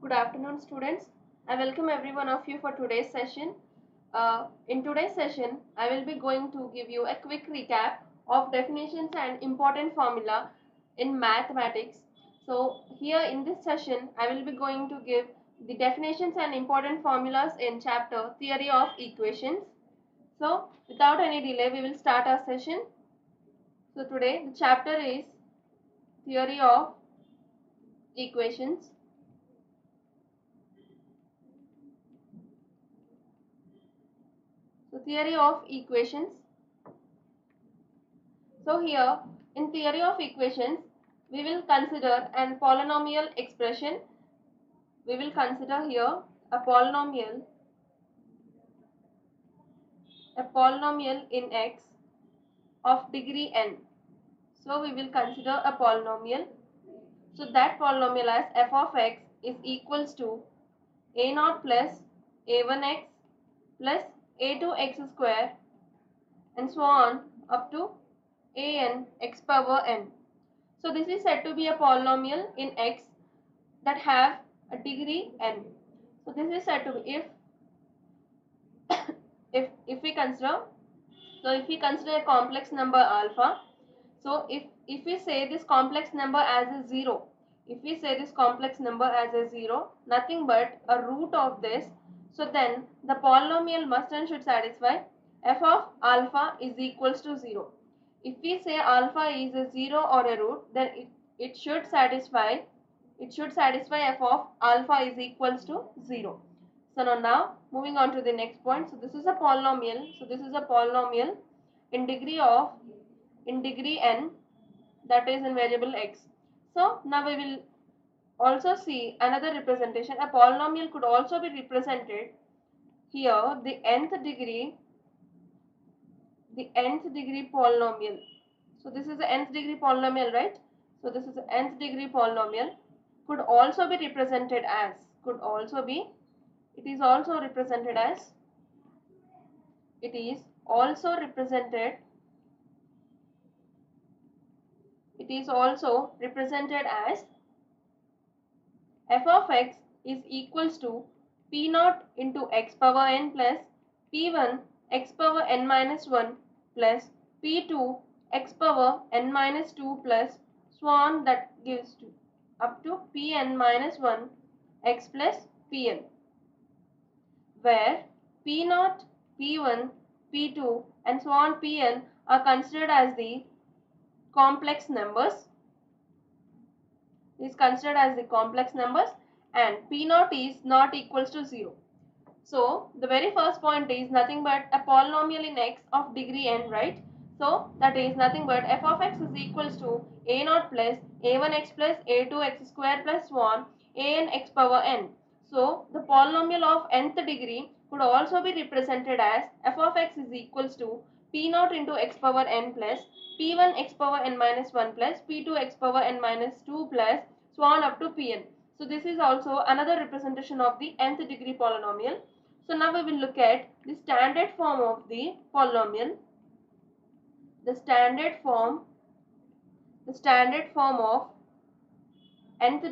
Good afternoon, students. I welcome every one of you for today's session. In today's session, I will be going to give you a quick recap of definitions and important formula in mathematics. So here in this session, I will be going to give the definitions and important formulas in chapter Theory of Equations. So without any delay, we will start our session. So today the chapter is Theory of Equations. So theory of equations. So here in theory of equations, we will consider an polynomial expression. We will consider here a polynomial in x of degree n. So we will consider a polynomial. So that polynomial as f of x is equals to a0 plus a1x plus a2x square and so on up to an x power n. So this is said to be a polynomial in x that have a degree n. So this is said to be if we consider a complex number alpha. So if we say this complex number as a 0, nothing but a root of this, so then the polynomial must and should satisfy f of alpha is equals to 0. If we say alpha is a 0 or a root, then it should satisfy f of alpha is equals to 0. So now moving on to the next point. So this is a polynomial. In degree n, that is in variable x. So now we will also see another representation. A polynomial could also be represented here the nth degree polynomial. So this is the nth degree polynomial, right? So this is the nth degree polynomial could also be represented as it is also represented as f of x is equals to p naught into x power n plus p1 x power n minus 1 plus p2 x power n minus 2 plus so on, that gives to up to pn minus 1 x plus pn, where p0, p1, p2 and so on pn are considered as the complex numbers. And p0 is not equals to 0. So the very first point is nothing but a polynomial in x of degree n, right? So that is nothing but f of x is equals to a0 plus a1x plus a2x square plus so on an x power n. So the polynomial of nth degree could also be represented as f of x is equals to p0 into x power n plus p1 x power n minus 1 plus p2 x power n minus 2 plus so on up to pn. So this is also another representation of the nth degree polynomial. So now we will look at the standard form of the polynomial. The standard form of nth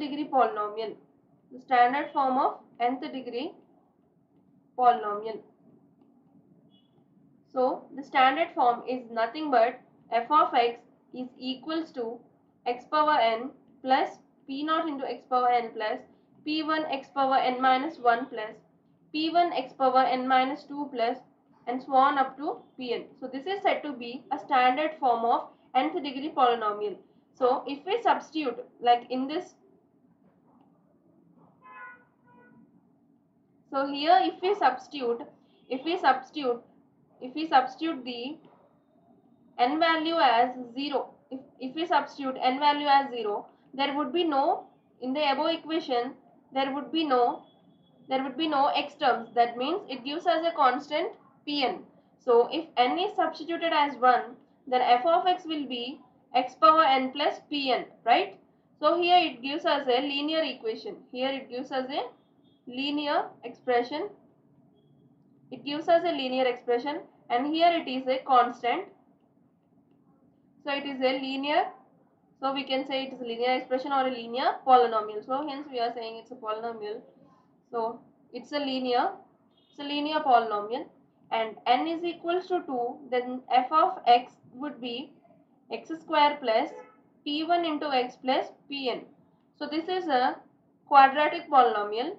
degree polynomial. So the standard form is nothing but f of x is equals to x power n plus p0 into x power n plus p1 x power n minus 1 plus p1 x power n minus 2 plus and so on up to pn. So this is said to be a standard form of nth degree polynomial. So if we substitute like in this, so here if we substitute the n value as 0, if we substitute n value as 0, there would be no, in the above equation there would be no x terms. That means it gives us a constant pn. So if n is substituted as 1, then f of x will be x power n plus pn, right? So here it gives us a linear equation. And here it is a constant. So it is a linear So we can say it is a linear expression or a linear polynomial. So hence we are saying it's a polynomial. So it's a linear polynomial, and n is equals to 2, then f of x would be x square plus p1 into x plus pn. So this is a quadratic polynomial.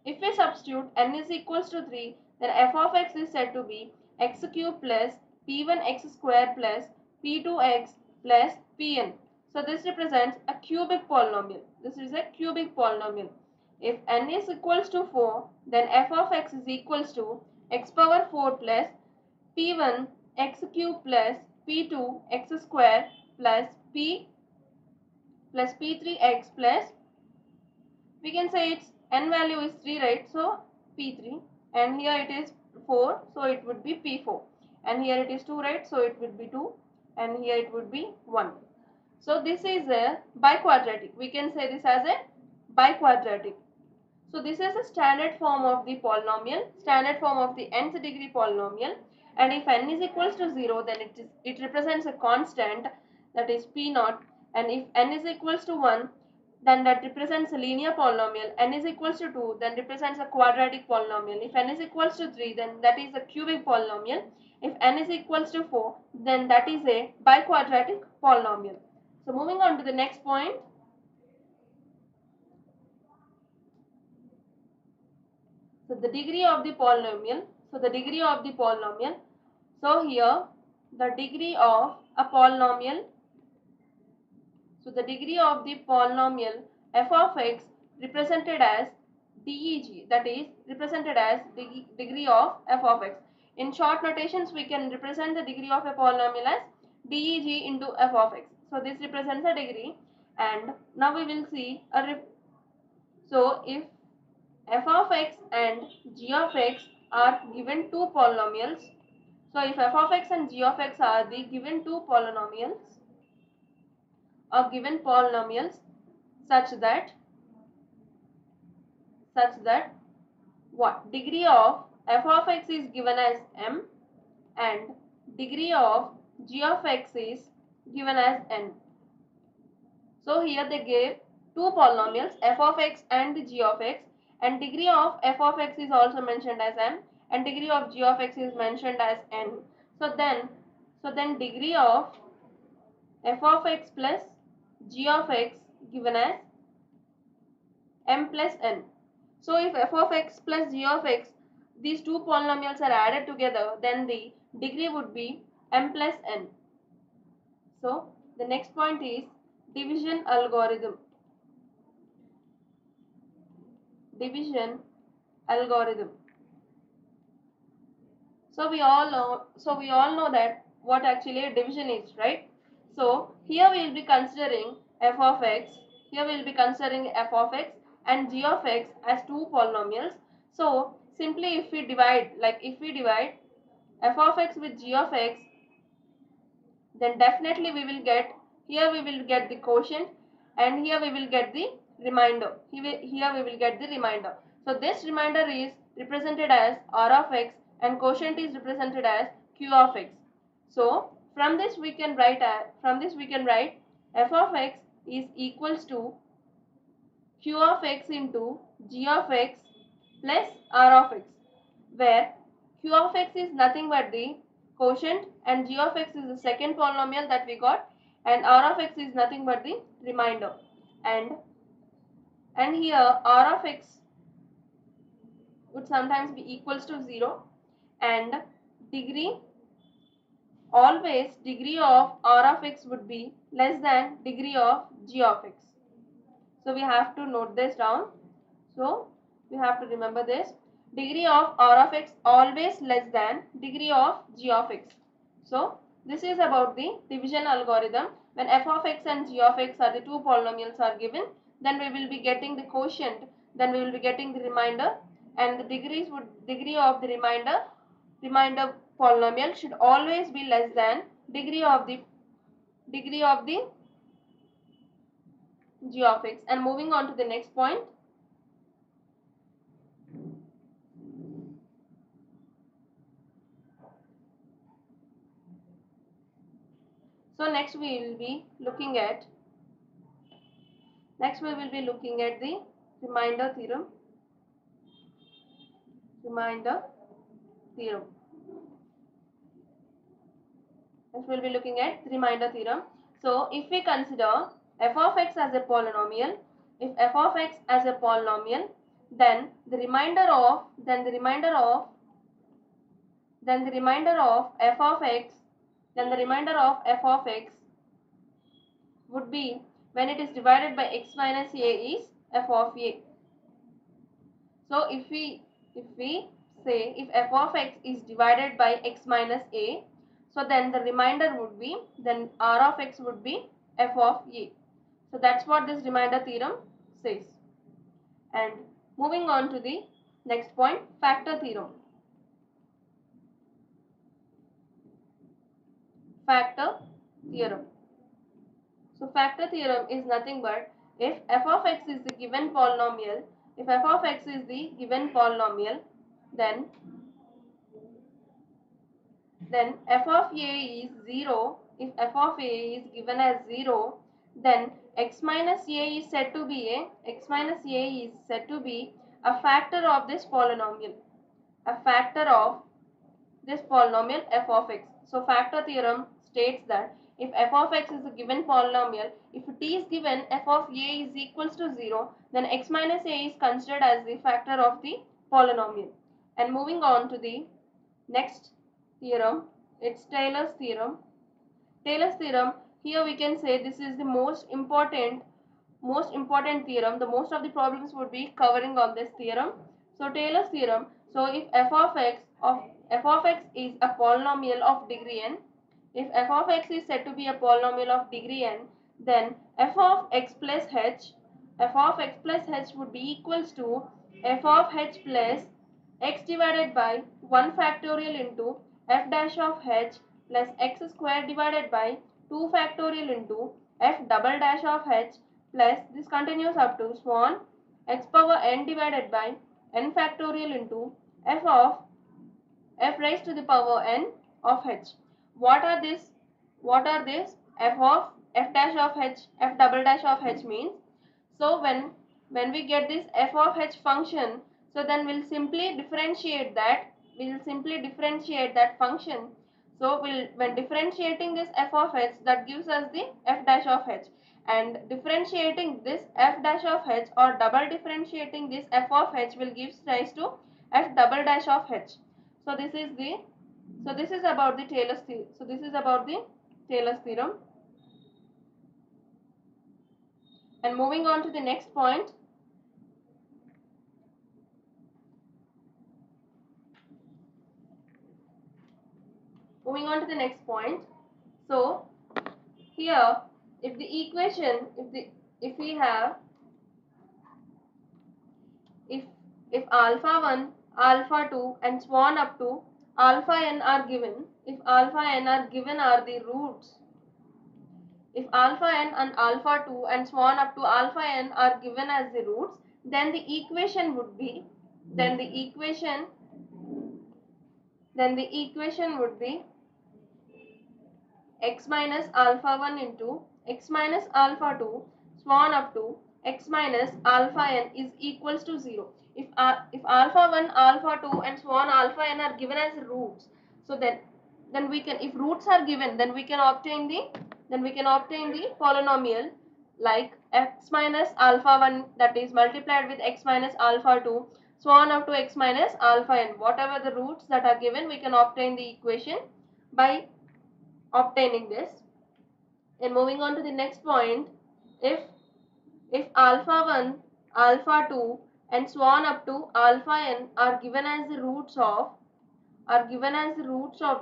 If we substitute n is equals to 3, then f of x is said to be x cube plus p1 x square plus p2 x plus pn. So this represents a cubic polynomial. If n is equals to 4, then f of x is equals to x power 4 plus p1 x cube plus p2 x square plus p3 x plus, we can say its n value is 3, right? So p3, and here it is 4, so it would be p4, and here it is 2, right? So it would be 2, and here it would be 1. So this is a biquadratic. We can say this as a biquadratic. So this is a standard form of the polynomial, standard form of the nth degree polynomial, and if n is equals to 0, then it represents a constant, that is p naught, and if n is equals to 1, then that represents a linear polynomial. N is equals to 2, then represents a quadratic polynomial. If n is equals to 3, then that is a cubic polynomial. If n is equals to 4, then that is a biquadratic polynomial. So moving on to the next point. So the degree of the polynomial. So here the degree of a polynomial. So the degree of the polynomial f of x represented as DEG, that is represented as degree of f of x. In short notations, we can represent the degree of a polynomial as DEG into f of x. So this represents a degree, and now we will see so if f of x and g of x are given two polynomials. So if f of x and g of x are the given two polynomials or given polynomials such that what degree of f of x is given as m and degree of g of x is given as n. So here they gave two polynomials f of x and g of x, and degree of f of x is also mentioned as m and degree of g of x is mentioned as n. So then degree of f of x plus g of x given as m plus n. So if f of x plus g of x, these two polynomials are added together, then the degree would be m plus n. So the next point is division algorithm. Division algorithm. So we all know that what actually a division is, right? So here we will be considering f of x. Here we will be considering f of x and g of x as two polynomials. So simply if we divide f of x with g of x, then definitely we will get, here we will get the quotient and here we will get the remainder. Here we will get the remainder. So this remainder is represented as r of x and quotient is represented as q of x. So from this we can write f of x is equals to q of x into g of x plus r of x, where q of x is nothing but the quotient and g of x is the second polynomial that we got, and r of x is nothing but the remainder, and here r of x would sometimes be equals to 0, and degree of r of x would be less than degree of g of x. So we have to note this down. So we have to remember this. Degree of r of x always less than degree of g of x. So this is about the division algorithm. When f of x and g of x are the two polynomials are given, then we will be getting the quotient, then we will be getting the remainder, and the degree of the remainder polynomial should always be less than degree of the g of x. And moving on to the next point. So next we will be looking at the remainder theorem. Next we will be looking at the remainder theorem. So if we consider f of x as a polynomial, then the remainder of f of x would be, when it is divided by x minus a, is f of a. So if we say if f of x is divided by x minus a, so then the remainder would be, then r of x would be f of a. So that's what this remainder theorem says. And moving on to the next point, factor theorem. So factor theorem is nothing but, if f of x is the given polynomial, then f of a is 0. If f of a is given as 0, then x minus a is said to be a factor of this polynomial, f of x. So factor theorem states that if f of x is a given polynomial, if it is given f of a is equals to 0, then x minus a is considered as the factor of the polynomial. And moving on to the next theorem, it's Taylor's theorem. Here we can say this is the most important theorem. The most of the problems would be covering on this theorem. So Taylor's theorem. So if f of x is a polynomial of degree n, if f of x is said to be a polynomial of degree n, then f of x plus h would be equals to f of h plus x divided by 1 factorial into f dash of h plus x square divided by 2 factorial into f double dash of h, plus this continues up to swan x power n divided by n factorial into f of f raised to the power n of h. What are this? F of f dash of h, f double dash of h means. So when we get this f of h function, so then we'll simply differentiate that function. So when differentiating this f of h, that gives us the f dash of h, and differentiating this f dash of h or double differentiating this f of h will give rise to f double dash of h. So this is about the Taylor's theorem. And moving on to the next point. So here, if the equation, if we have, if alpha 1, alpha 2 and so on up to alpha n are given, if alpha n are given are the roots, if alpha n and alpha 2 and so on up to alpha n are given as the roots, then the equation would be, x minus alpha 1 into x minus alpha 2 so on up to x minus alpha n is equals to 0. If alpha 1, alpha 2 and so on alpha n are given as roots, so then we can, if roots are given, then we can obtain the polynomial like x minus alpha 1, that is multiplied with x minus alpha 2 so on up to x minus alpha n. Whatever the roots that are given, we can obtain the equation by obtaining this. And moving on to the next point, if alpha 1, alpha 2 and so on up to alpha n are given as the roots of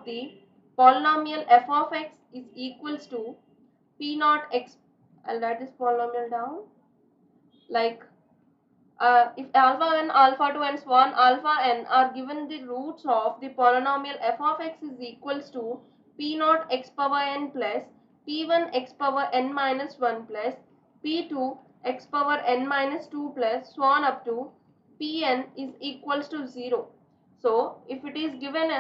the polynomial f of x is equals to p naught x. I'll write this polynomial down like if alpha 1, alpha 2 and so on alpha n are given the roots of the polynomial f of x is equals to p naught x power n plus p1 x power n minus 1 plus p2 x power n minus 2 plus so on up to pn is equals to 0. So if it is given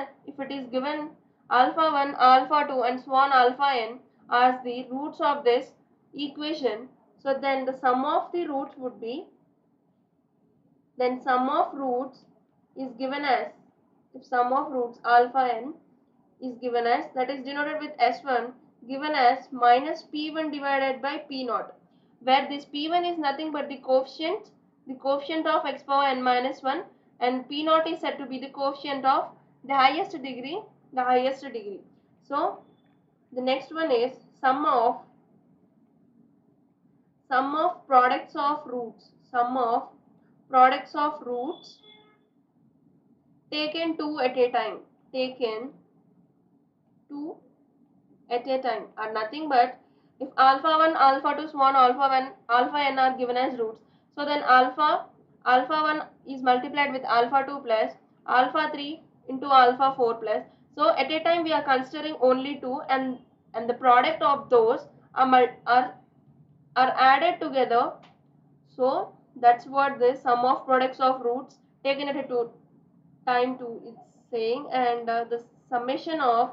alpha 1, alpha 2 and so on alpha n as the roots of this equation. So then the sum of the roots would be, then sum of roots is given as, if sum of roots alpha n is given as, that is denoted with S1, given as minus P1 divided by P0, where this P1 is nothing but the coefficient of x power n minus 1, and P0 is said to be the coefficient of the highest degree, So the next one is sum of products of roots, taken two at a time, are nothing but, if alpha 1, alpha 2, so on, alpha 1, alpha n are given as roots, so then alpha 1 is multiplied with alpha 2 plus alpha 3 into alpha 4 plus, so at a time we are considering only 2, and the product of those are added together. So that's what the sum of products of roots taken at a time 2 is saying, and the summation of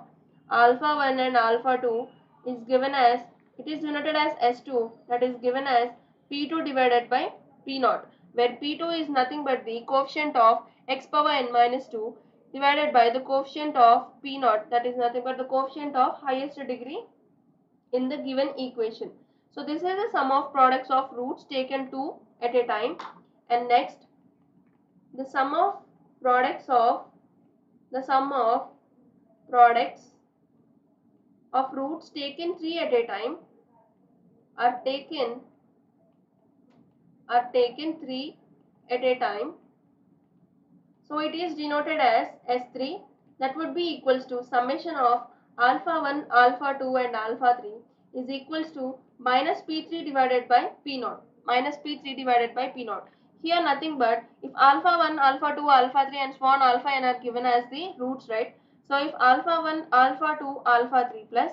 alpha 1 and alpha 2 is given as, it is denoted as S2, that is given as P2 divided by P0, where P2 is nothing but the coefficient of x power n minus 2 divided by the coefficient of P0, that is nothing but the coefficient of highest degree in the given equation. So this is the sum of products of roots taken two at a time. And next, the sum of products of roots taken three at a time are taken three at a time. So it is denoted as S3, that would be equals to summation of alpha 1, alpha 2 and alpha 3 is equals to minus P3 divided by P0, Here nothing but, if alpha 1, alpha 2, alpha 3 and so on alpha n are given as the roots, right? So if alpha 1, alpha 2, alpha 3 plus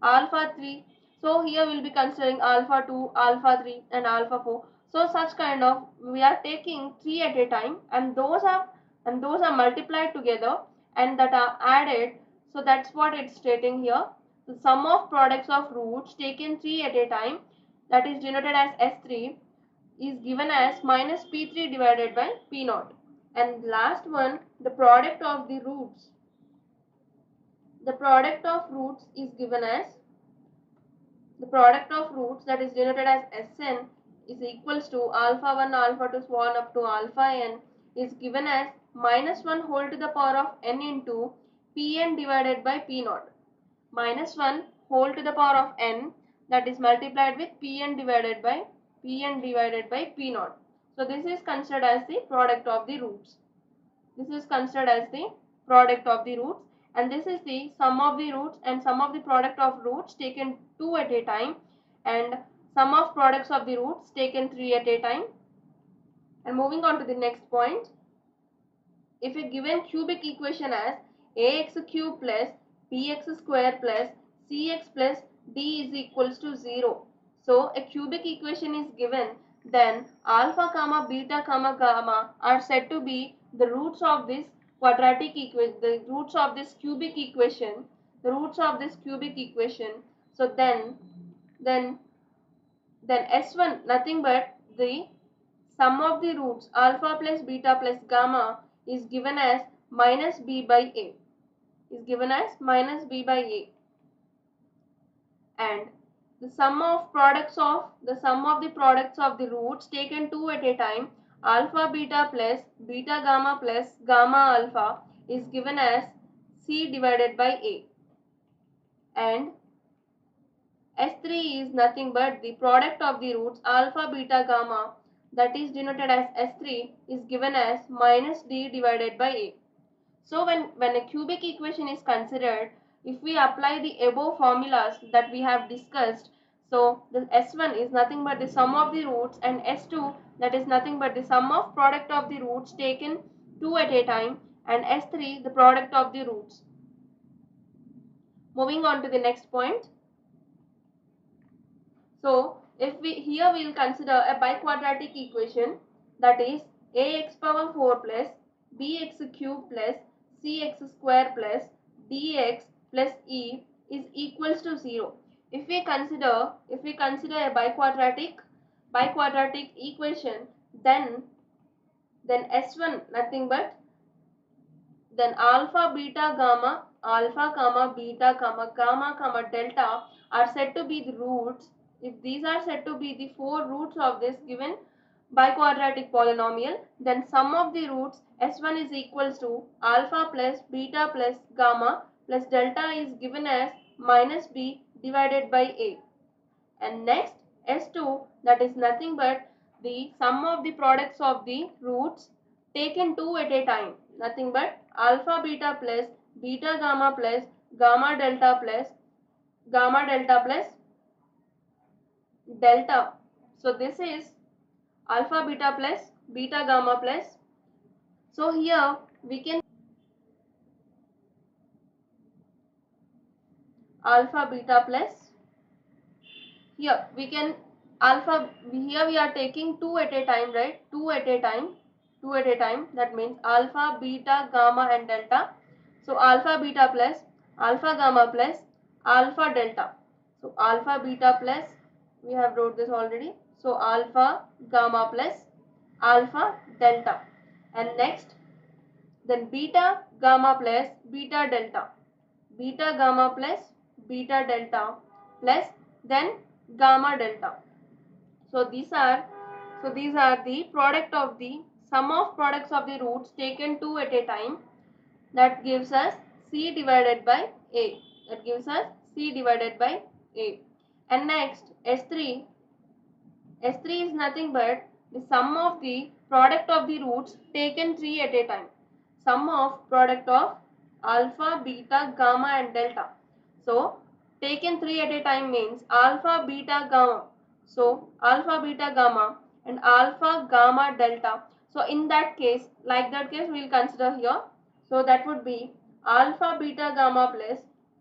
alpha 3, so here we will be considering alpha 2, alpha 3 and alpha 4. So such kind of, we are taking 3 at a time, and those are multiplied together and that are added. So that's what it's stating here. The sum of products of roots taken 3 at a time, that is denoted as S3, is given as minus P3 divided by P0. And last one, the product of the roots. The product of roots is given as, that is denoted as Sn, is equals to alpha 1, alpha 2, so on up to alpha n, is given as minus 1 whole to the power of n into Pn divided by P0. Minus 1 whole to the power of n, that is multiplied with Pn divided by P0. So this is considered as the product of the roots. And this is the sum of the roots and sum of the product of roots taken two at a time, and sum of products of the roots taken three at a time. And moving on to the next point, if a given cubic equation as ax cube plus bx square plus cx plus d is equals to 0. So a cubic equation is given, then alpha comma beta comma gamma are said to be the roots of this quadratic equation, the roots of this cubic equation, So then S1 nothing but the sum of the roots alpha plus beta plus gamma is given as minus b by a, and the sum of the products of the roots taken two at a time, alpha beta plus beta gamma plus gamma alpha, is given as c divided by a, and S3 is nothing but the product of the roots alpha beta gamma, that is denoted as S3, is given as minus d divided by a. So when a cubic equation is considered, if we apply the above formulas that we have discussed, so the S1 is nothing but the sum of the roots, and S2, that is nothing but the sum of product of the roots taken two at a time, and S3 the product of the roots. Moving on to the next point. So if we will consider a biquadratic equation, that is ax power 4 plus bx cube plus cx square plus dx plus e is equals to 0. if we consider a biquadratic equation, then S1 nothing but then alpha, beta, gamma, beta, gamma, delta are said to be the roots. If these are said to be the four roots of this given biquadratic polynomial, then sum of the roots S1 is equals to alpha plus beta plus gamma plus delta is given as minus b divided by a. And next S2, that is nothing but the sum of the products of the roots taken two at a time, nothing but alpha beta plus beta gamma plus gamma delta plus delta. So this is alpha beta plus beta gamma plus. So here we can alpha beta plus. Here we can alpha, here we are taking two at a time, right? Two at a time, that means alpha, beta, gamma and delta. So alpha beta plus alpha gamma plus alpha delta. So alpha beta plus, we have wrote this already. So alpha gamma plus alpha delta. And next then beta gamma plus beta delta. Beta gamma plus beta delta plus then gamma delta. So these are the product of the sum of products of the roots taken two at a time, that gives us C divided by A. That gives us C divided by A. And next S3 is nothing but the sum of the product of the roots taken 3 at a time. Sum of product of alpha, beta, gamma and delta. So taken 3 at a time means alpha, beta, gamma. So alpha, beta, gamma and alpha, gamma, delta. So in that case, like that case we will consider here. So that would be alpha, beta, gamma plus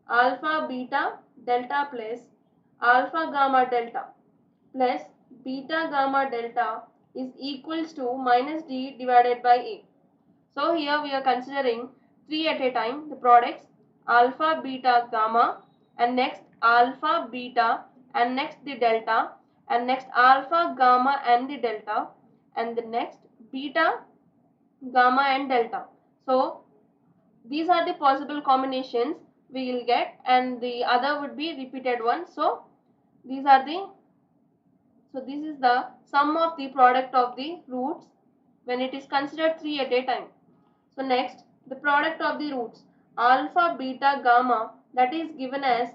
alpha, beta, delta plus alpha, gamma, delta plus beta gamma delta is equals to minus d divided by a. So here we are considering 3 at a time, the products alpha, beta, gamma and next alpha, beta and next the delta and next alpha, gamma and the delta and the next beta, gamma and delta. So these are the possible combinations we will get, and the other would be repeated one. So these are the this is the sum of the product of the roots when it is considered 3 at a time. So next, the product of the roots alpha, beta, gamma, that is given as,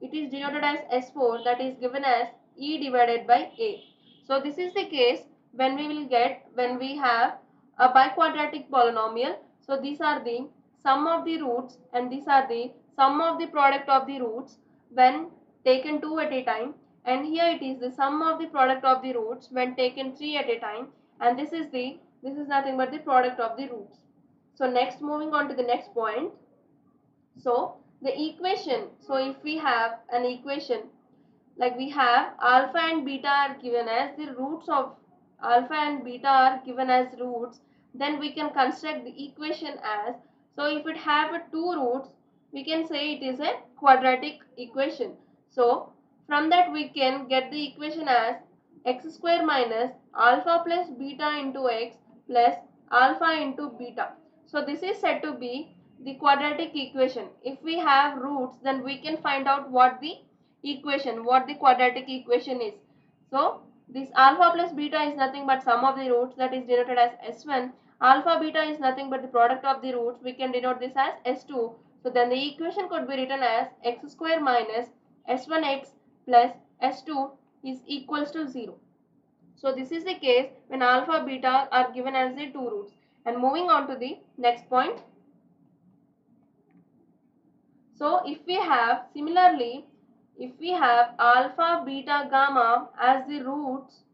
it is denoted as S4, that is given as E divided by A. So this is the case when we have a biquadratic polynomial. So these are the sum of the roots and these are the sum of the product of the roots when taken two at a time, and here it is the sum of the product of the roots when taken three at a time, and this is nothing but the product of the roots. So next, moving on to the next point. So the equation, so if we have an equation like we have alpha and beta are given as the roots of alpha and beta are given as roots, then we can construct the equation as, so if it have two roots, we can say it is a quadratic equation. So from that we can get the equation as x square minus alpha plus beta into x plus alpha into beta. So this is said to be the quadratic equation. If we have roots, then we can find out what the quadratic equation is. So this alpha plus beta is nothing but sum of the roots, that is denoted as S1. Alpha beta is nothing but the product of the roots, we can denote this as S2. So then the equation could be written as x square minus S1x plus S2 is equals to 0. So this is the case when alpha beta are given as the two roots. And moving on to the next point. So if we have similarly, if we have alpha, beta, gamma as the roots,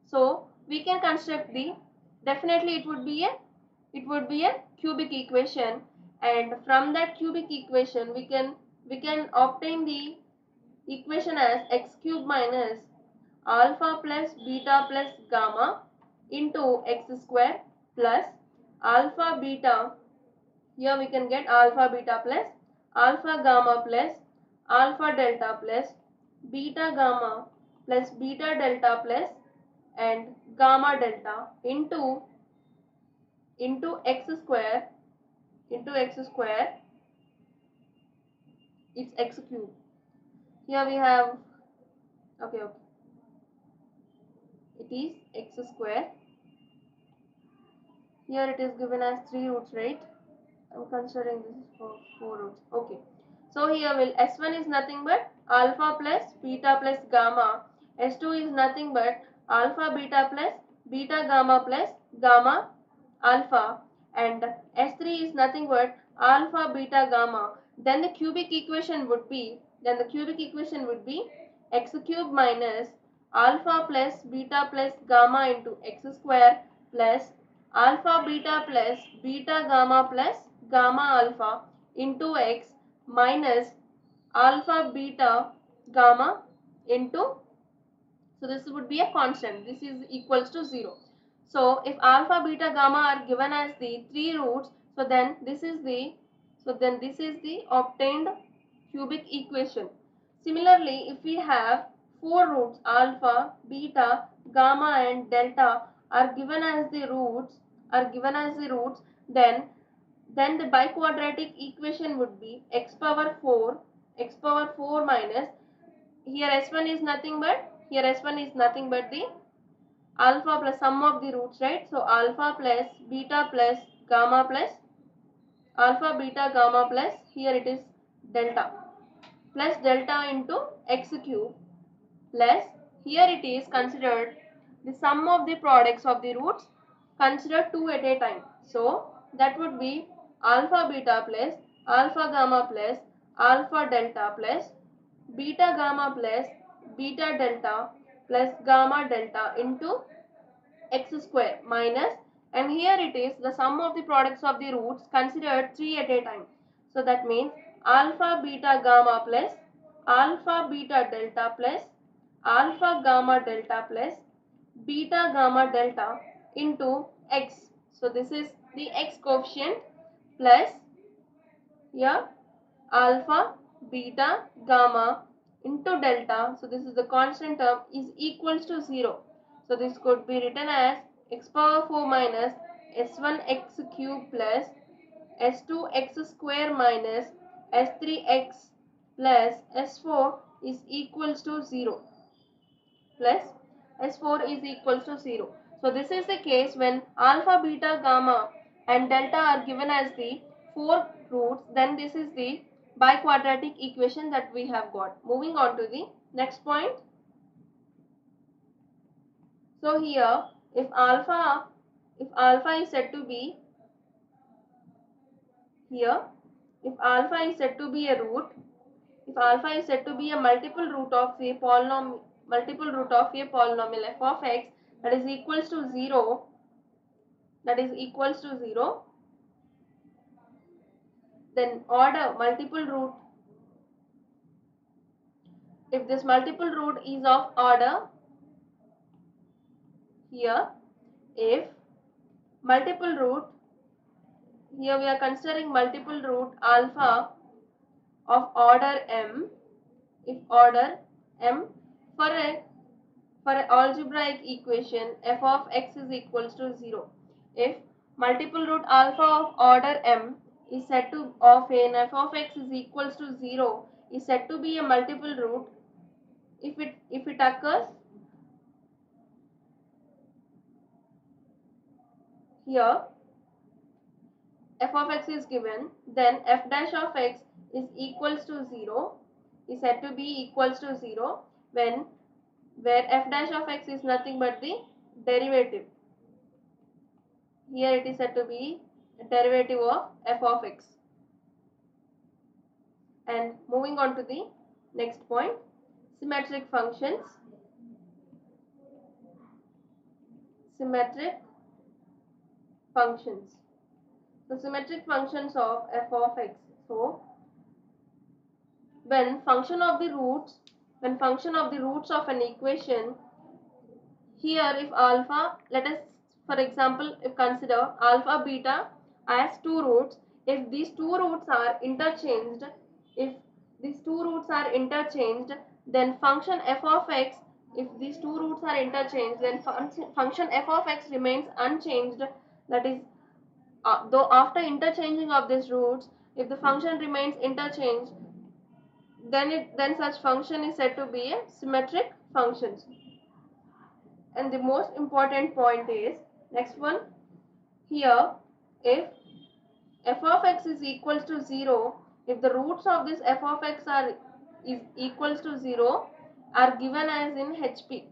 so we can construct definitely it would be a cubic equation, and from that cubic equation we can obtain the equation as x cube minus alpha plus beta plus gamma into x square plus alpha beta. Here we can get alpha beta plus alpha gamma plus alpha delta plus beta gamma plus beta delta plus and gamma delta into x square it's x cube. Here we have okay, it is x square. Here it is given as 3 roots, right? I'm considering this is for 4 roots. Okay. So here will S1 is nothing but alpha plus beta plus gamma. S2 is nothing but alpha beta plus beta gamma plus gamma alpha. And S3 is nothing but alpha beta gamma. Then the cubic equation would be x cube minus alpha plus beta plus gamma into x square plus alpha beta plus beta gamma plus gamma alpha into x minus alpha beta gamma into, so this would be a constant, this is equals to 0. So if alpha beta gamma are given as the 3 roots, so then this is the obtained cubic equation. Similarly, if we have 4 roots alpha, beta, gamma and delta are given as the roots, then the biquadratic equation would be x power 4 minus, here S1 is nothing but the alpha plus sum of the roots, right? So alpha plus beta plus gamma plus alpha beta gamma plus, here it is delta plus delta into x cube plus, here it is considered the sum of the products of the roots, consider 2 at a time. So that would be alpha beta plus alpha gamma plus alpha delta plus beta gamma plus beta delta plus gamma delta into x square minus, and here it is the sum of the products of the roots considered 3 at a time. So that means alpha beta gamma plus alpha beta delta plus alpha gamma delta plus beta gamma delta into x. So this is the x coefficient plus here alpha beta gamma into delta, so this is the constant term, is equals to 0. So this could be written as x power 4 minus s1 x cube plus s2 x square minus s3 x plus s4 is equals to 0 plus S4 is equals to 0. So this is the case when alpha, beta, gamma and delta are given as the 4 roots, then this is the biquadratic equation that we have got. Moving on to the next point. So here if alpha is said to be here, if alpha is said to be a root, if alpha is said to be a multiple root of a polynomial f of x that is equals to 0, then order multiple root, if this multiple root is of order, here if multiple root, here we are considering multiple root alpha of order m, if order m for a algebraic equation f of x is equals to 0, if multiple root alpha of order m is said to of an f of x is equals to 0 is said to be a multiple root, if it occurs here f of x is given, then f dash of x is equals to 0, is said to be equals to 0 when where f dash of x is nothing but the derivative. Here it is said to be a derivative of f of x. And moving on to the next point, symmetric functions. Symmetric functions. The symmetric functions of f of x. So when function of the roots of an equation, here if alpha, let us for example if consider alpha beta as 2 roots, if these 2 roots are interchanged, if these two roots are interchanged, then function f of x, if these two roots are interchanged, then function f of x remains unchanged. That is, though after interchanging of these roots, if the function remains interchanged, then such function is said to be a symmetric function. And the most important point is next one here, if f of x is equals to 0, if the roots of this f of x is equals to 0 are given as in HP.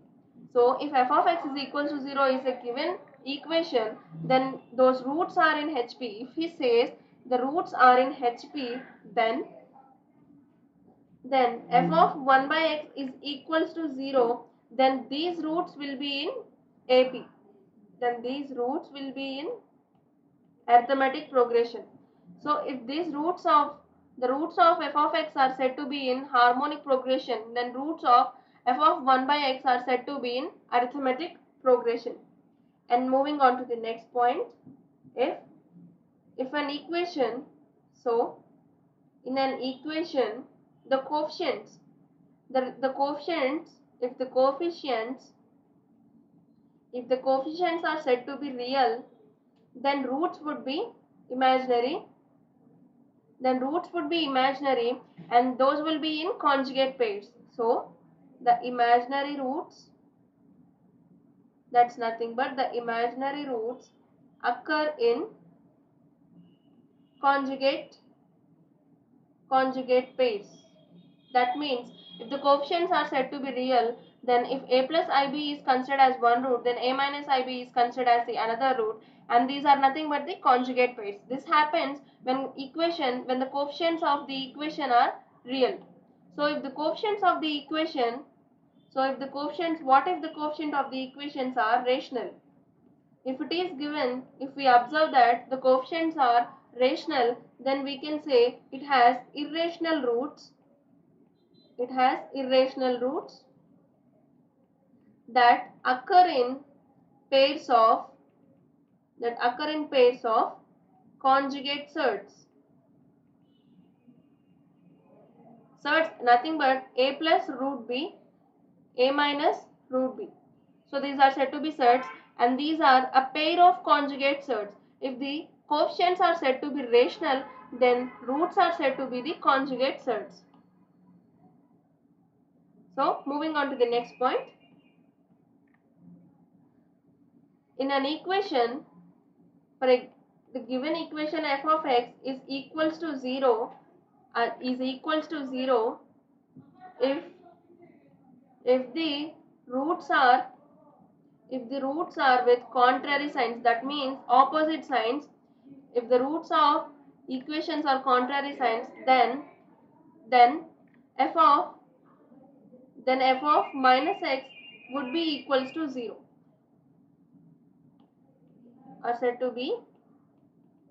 So if f of x is equals to 0 is a given equation, then those roots are in HP. If he says the roots are in HP, then f of 1 by x is equals to 0, then these roots will be in AP. Then these roots will be in arithmetic progression. So if these roots of f of x are said to be in harmonic progression, then roots of f of 1 by x are said to be in arithmetic progression. And moving on to the next point, if an equation, so in an equation the coefficients, if the coefficients are said to be real, then roots would be imaginary, and those will be in conjugate pairs. So the imaginary roots, that's nothing but the imaginary roots occur in conjugate pairs. That means if the coefficients are said to be real, then if a plus ib is considered as one root, then a minus ib is considered as the another root, and these are nothing but the conjugate pairs. This happens when the coefficients of the equation are real. So if the coefficients of the equation, what if the coefficient of the equations are rational? If it is given, if we observe that the coefficients are rational, then we can say it has irrational roots. It has irrational roots that occur in pairs of conjugate surds. Surds nothing but a plus root b, a minus root b. So these are said to be surds, and these are a pair of conjugate surds. If the coefficients are said to be rational, then roots are said to be the conjugate surds. So moving on to the next point. In an equation, the given equation f of x is equals to 0, if the roots are with contrary signs, that means opposite signs. If the roots of equations are contrary signs, then f of minus x would be equals to 0, are said to be,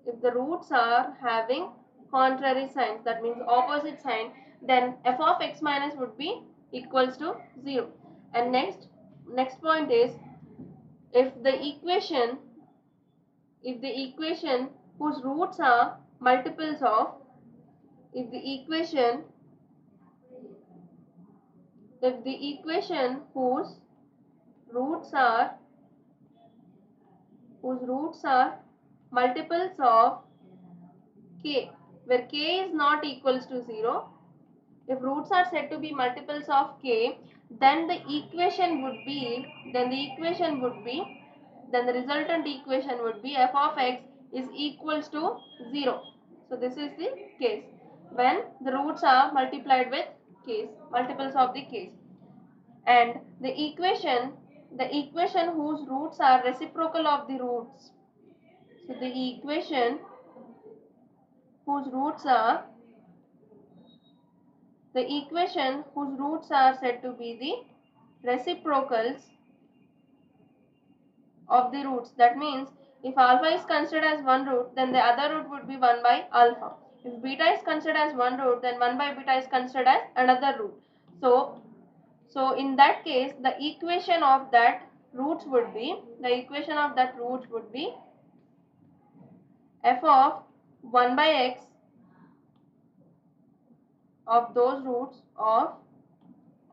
if the roots are having contrary signs, that means opposite sign, then f of x minus would be equals to 0. And next point is, if the equation whose roots are multiples of, if the equation whose roots are multiples of k, where k is not equals to 0, if roots are said to be multiples of k, then the resultant equation would be f of x is equals to 0. So this is the case when the roots are multiplied with k's, multiples of the k's. And the equation whose roots are reciprocal of the roots. So the equation whose roots are said to be the reciprocals of the roots. That means if alpha is considered as one root, then the other root would be 1 by alpha. If beta is considered as one root, then 1 by beta is considered as another root. So in that case, the equation of that roots would be f of 1 by x of those roots of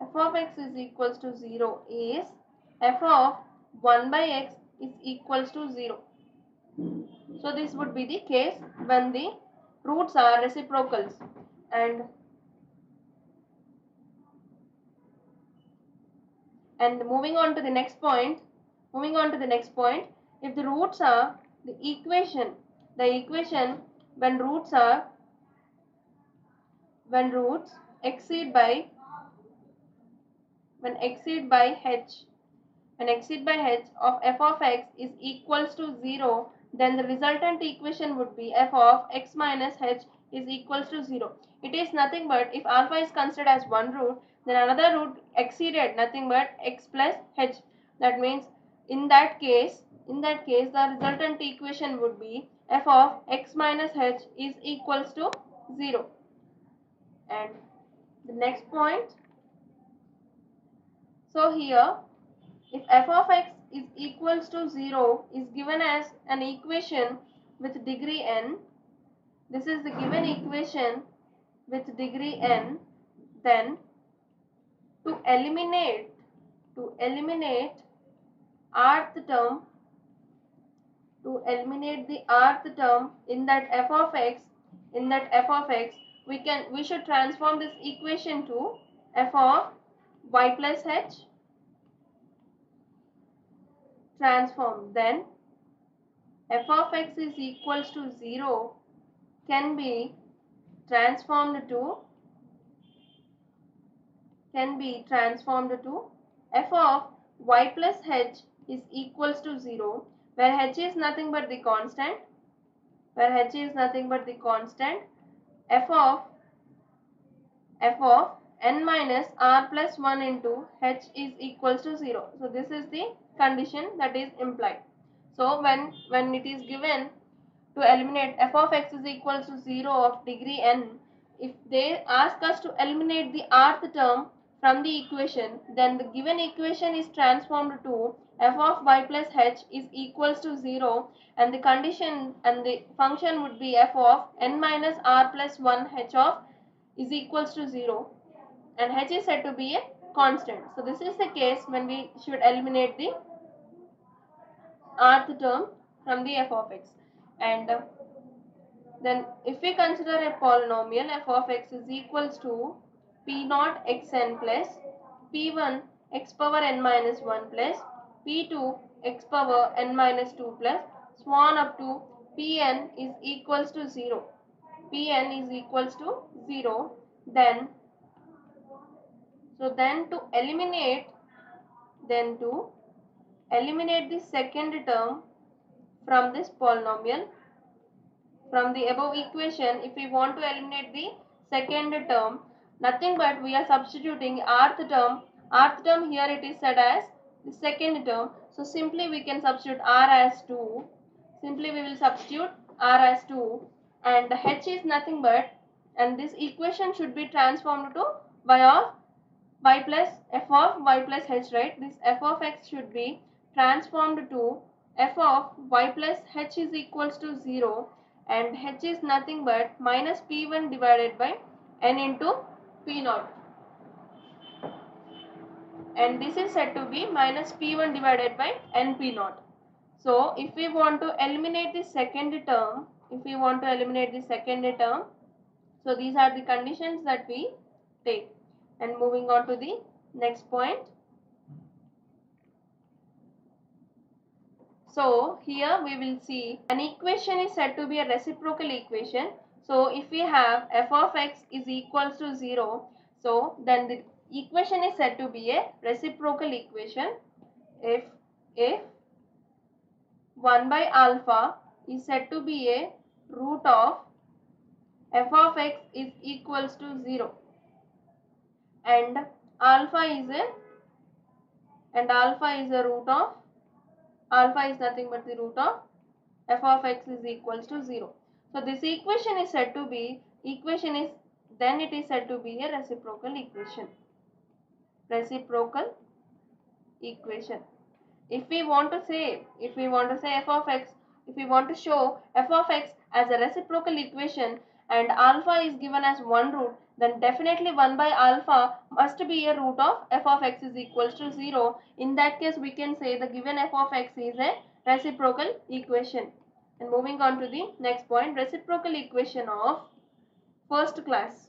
f of x is equals to 0 is f of 1 by x is equals to 0. So this would be the case when the roots are reciprocals. And moving on to the next point, if the roots are the equation when roots exceed by h of f of x is equals to 0, then the resultant equation would be f of x minus h is equals to 0. It is nothing but if alpha is considered as one root, then another root exceeded nothing but x plus h. That means in that case the resultant equation would be f of x minus h is equals to 0. And the next point, so here if f of x is equals to 0 is given as an equation with degree n, this is the given equation with degree n, then to eliminate rth term, the rth term in that f of x, we should transform this equation to f of y plus h, transform, then f of x is equals to 0 can be transformed to f of y plus h is equals to 0, where h is nothing but the constant, f of n minus r plus 1 into h is equals to 0. So this is the condition that is implied. So when it is given to eliminate f of x is equals to 0 of degree n, if they ask us to eliminate the rth term from the equation, then the given equation is transformed to f of y plus h is equals to 0, and the condition and the function would be f of n minus r plus 1 h of is equals to 0, and h is said to be a constant. So this is the case when we should eliminate the rth term from the f of x. And then if we consider a polynomial, f of x is equals to p naught xn plus p1 x power n minus 1 plus p2 x power n minus 2 plus so on up to pn is equals to 0. Then to eliminate the second term from this polynomial, from the above equation, if we want to eliminate the second term, nothing but we are substituting rth term. Here it is said as the second term. So simply we can substitute r as 2. And h is nothing but, and this equation should be transformed to y of y plus f of y plus h, right? This f of x should be transformed to f of y plus h is equals to 0, and h is nothing but minus p1 divided by n into p naught, and this is said to be minus p1 divided by n p naught. So if we want to eliminate the second term, so these are the conditions that we take. And moving on to the next point. So here we will see an equation is said to be a reciprocal equation. So if we have f of x is equals to 0, so then the equation is said to be a reciprocal equation if 1 by alpha is said to be a root of f of x is equals to 0, and alpha is nothing but the root of f of x is equals to 0. So this equation is said to be a reciprocal equation. If we want to say f of x, if we want to show f of x as a reciprocal equation, and alpha is given as 1 root, then definitely 1 by alpha must be a root of f of x is equals to 0. In that case, we can say the given f of x is a reciprocal equation. And moving on to the next point, reciprocal equation of first class.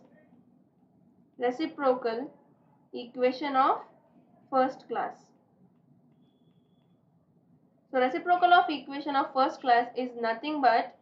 Reciprocal equation of first class. So reciprocal of equation of first class is nothing but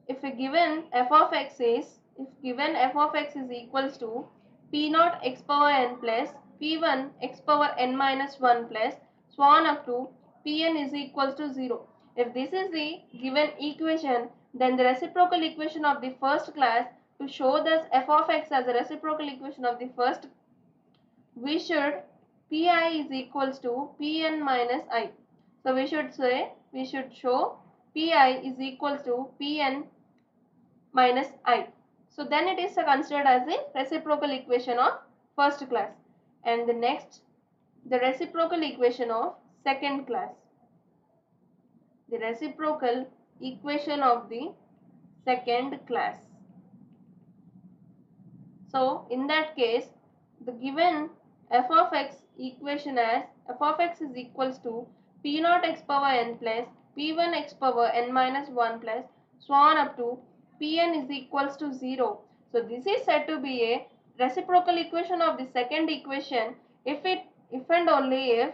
if given f of x is equals to p naught x power n plus p1 x power n minus 1 plus so on up to pn is equals to 0. If this is the given equation, then the reciprocal equation of the first class, to show this f of x as a reciprocal equation of the first, we should pi is equals to pn minus I. So we should show pi is equals to pn minus I. So then it is considered as a reciprocal equation of first class. And the next, the reciprocal equation of second class. The reciprocal equation of the second class. So in that case, the given f of x equation as f of x is equals to p naught x power n plus p1 x power n minus 1 plus so on up to pn is equals to 0. So this is said to be a reciprocal equation of the second equation if and only if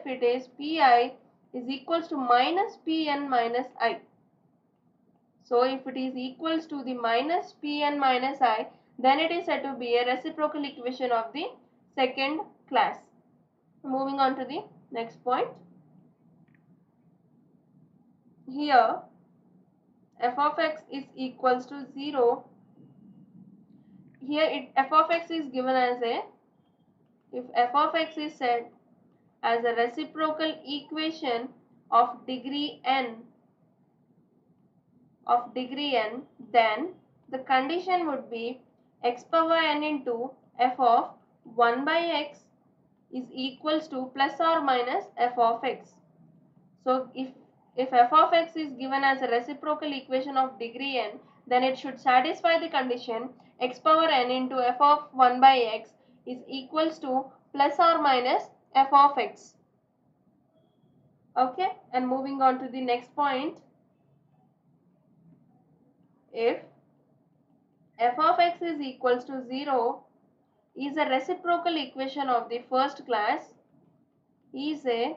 it is pi is equals to minus pn minus I. So if it is equals to the minus pn minus I, then it is said to be a reciprocal equation of the second class. Moving on to the next point. Here f of x is equals to 0. Here f of x is given as a, if f of x is said as a reciprocal equation of degree n, then the condition would be x power n into f of 1 by x is equals to plus or minus f of x. So if f of x is given as a reciprocal equation of degree n, then it should satisfy the condition x power n into f of 1 by x is equals to plus or minus f of x. Okay, and moving on to the next point. If f of x is equals to 0 is a reciprocal equation of the first class, is a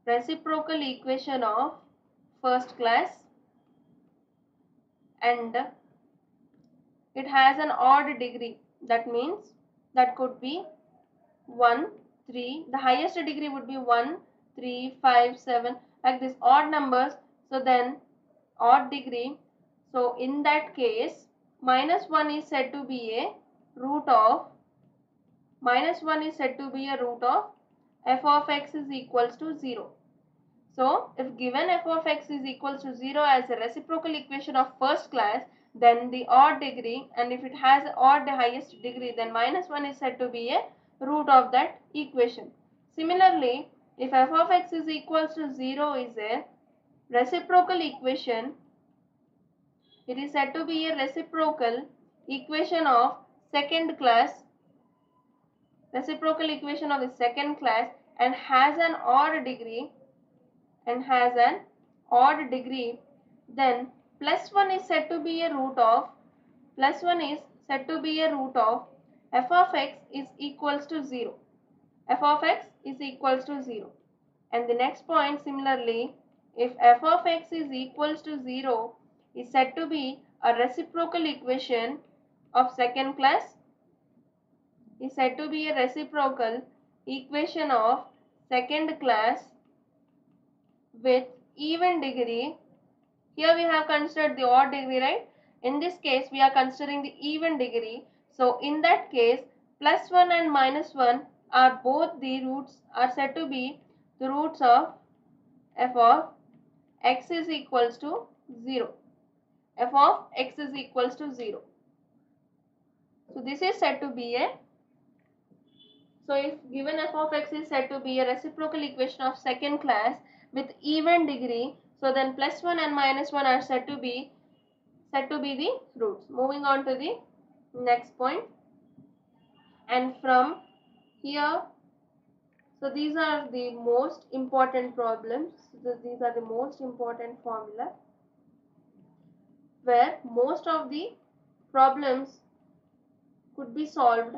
reciprocal equation of first class, and it has an odd degree. That means that could be 1, 3, the highest degree would be 1, 3, 5, 7, like this odd numbers. So then odd degree. So in that case, minus 1 is said to be a root of f of x is equals to 0. So if given f of x is equals to 0 as a reciprocal equation of first class, then the odd degree, and if it has odd highest degree, then minus 1 is said to be a root of that equation. Similarly, if f of x is equals to 0 is a reciprocal equation, it is said to be a reciprocal equation of second class, and has an odd degree, then plus 1 is said to be a root of f of x is equals to 0. And the next point, similarly, if f of x is equals to 0 is said to be a reciprocal equation of second class, with even degree. Here we have considered the odd degree, right? In this case, we are considering the even degree. So in that case, plus 1 and minus 1 are both the roots, are said to be the roots of f of x is equals to 0. So this is said to be a, so if given f of x is said to be a reciprocal equation of second class with even degree, so then plus 1 and minus 1 are said to be said to be the roots. Moving on to the next point. And from here, so these are the most important problems. So these are the most important formula where most of the problems could be solved.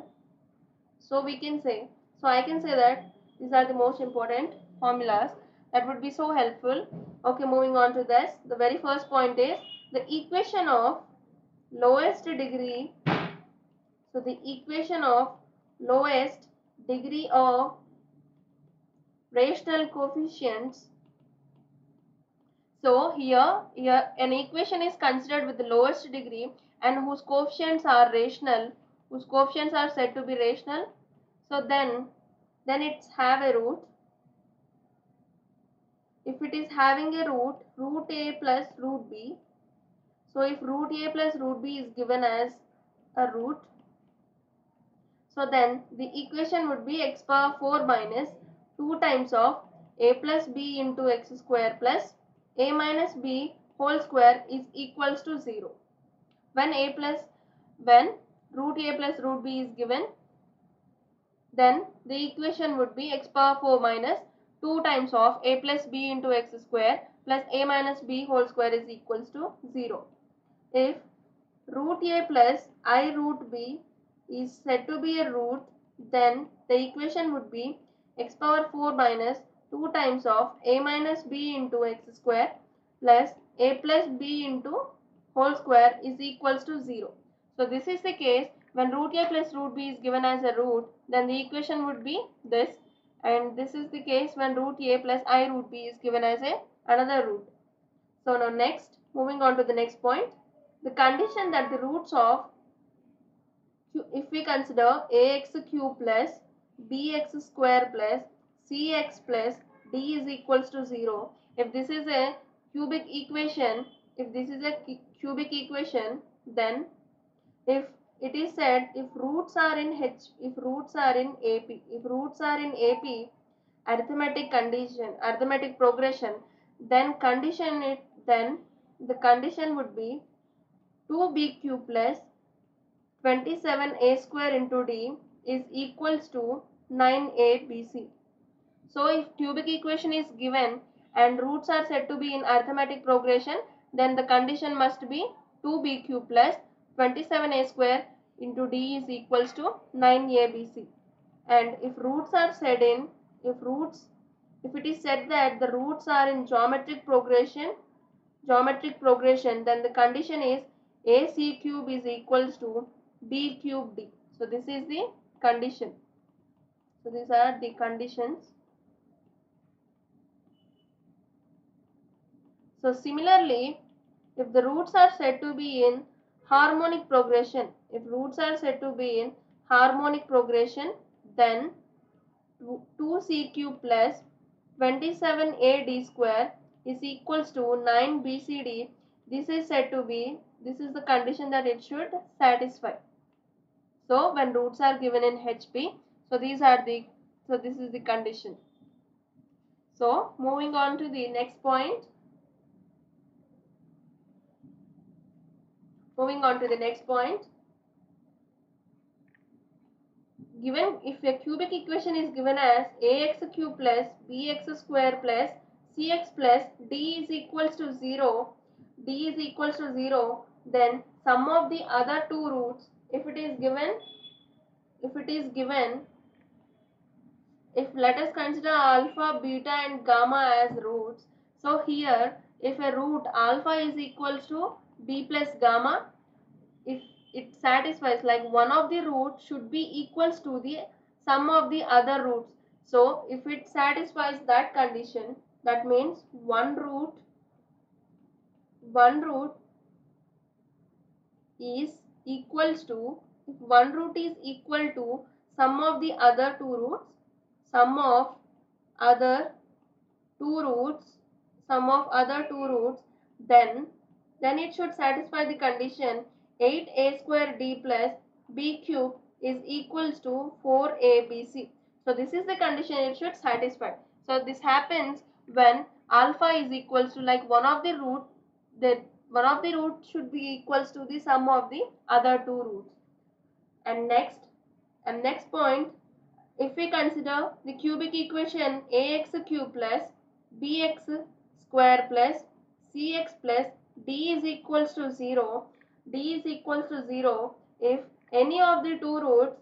So we can say, so I can say that these are the most important formulas that would be so helpful. Okay, moving on to this. The very first point is the equation of lowest degree. So the equation of lowest degree of rational coefficients. So here an equation is considered with the lowest degree and whose coefficients are rational, whose coefficients are said to be rational. So then it's have a root. If it is having a root, root a plus root b. So if root a plus root b is given as a root, so then the equation would be x power 4 minus 2 times of a plus b into x square plus a minus b whole square is equals to 0. When root a plus root b is given, then the equation would be x power 4 minus 2 times of a plus b into x square plus a minus b whole square is equals to 0. If root a plus I root b is said to be a root, then the equation would be x power 4 minus 2 times of a minus b into x square plus a plus b into whole square is equals to 0. So this is the case when root a plus root b is given as a root, then the equation would be this, and this is the case when root a plus I root b is given as another root. So now next, moving on to the next point, the condition that the roots of, if we consider ax cube plus bx square plus cx plus d is equals to 0, if this is a cubic equation, then if it is said if roots are in AP arithmetic progression, then the condition would be 2b cube plus 27a square into d is equals to 9abc. So if cubic equation is given and roots are said to be in arithmetic progression, then the condition must be 2b cube plus 27a square into d is equals to 9abc. And if it is said that the roots are in geometric progression, then the condition is ac cube is equals to b cube d. So this is the condition. So these are the conditions. So similarly, if the roots are said to be in harmonic progression, then 2c cube plus 27ad square is equals to 9bcd. This is the condition that it should satisfy. So when roots are given in HP, so this is the condition. So moving on to the next point. Given if a cubic equation is given as ax cube plus bx square plus cx plus d is equals to 0, then sum of the other two roots, if let us consider alpha, beta and gamma as roots. So here if a root alpha is equals to b plus gamma, if it satisfies, like one of the roots should be equals to the sum of the other roots. So if it satisfies that condition, that means one root is equals to, if one root is equal to sum of the other two roots, then it should satisfy the condition 8a square d plus b cube is equals to 4abc. So this is the condition it should satisfy. So this happens when alpha is equals to, like one of the root, one of the roots should be equals to the sum of the other two roots. And next point, if we consider the cubic equation ax cube plus bx square plus cx plus d is equals to 0, if any of the two roots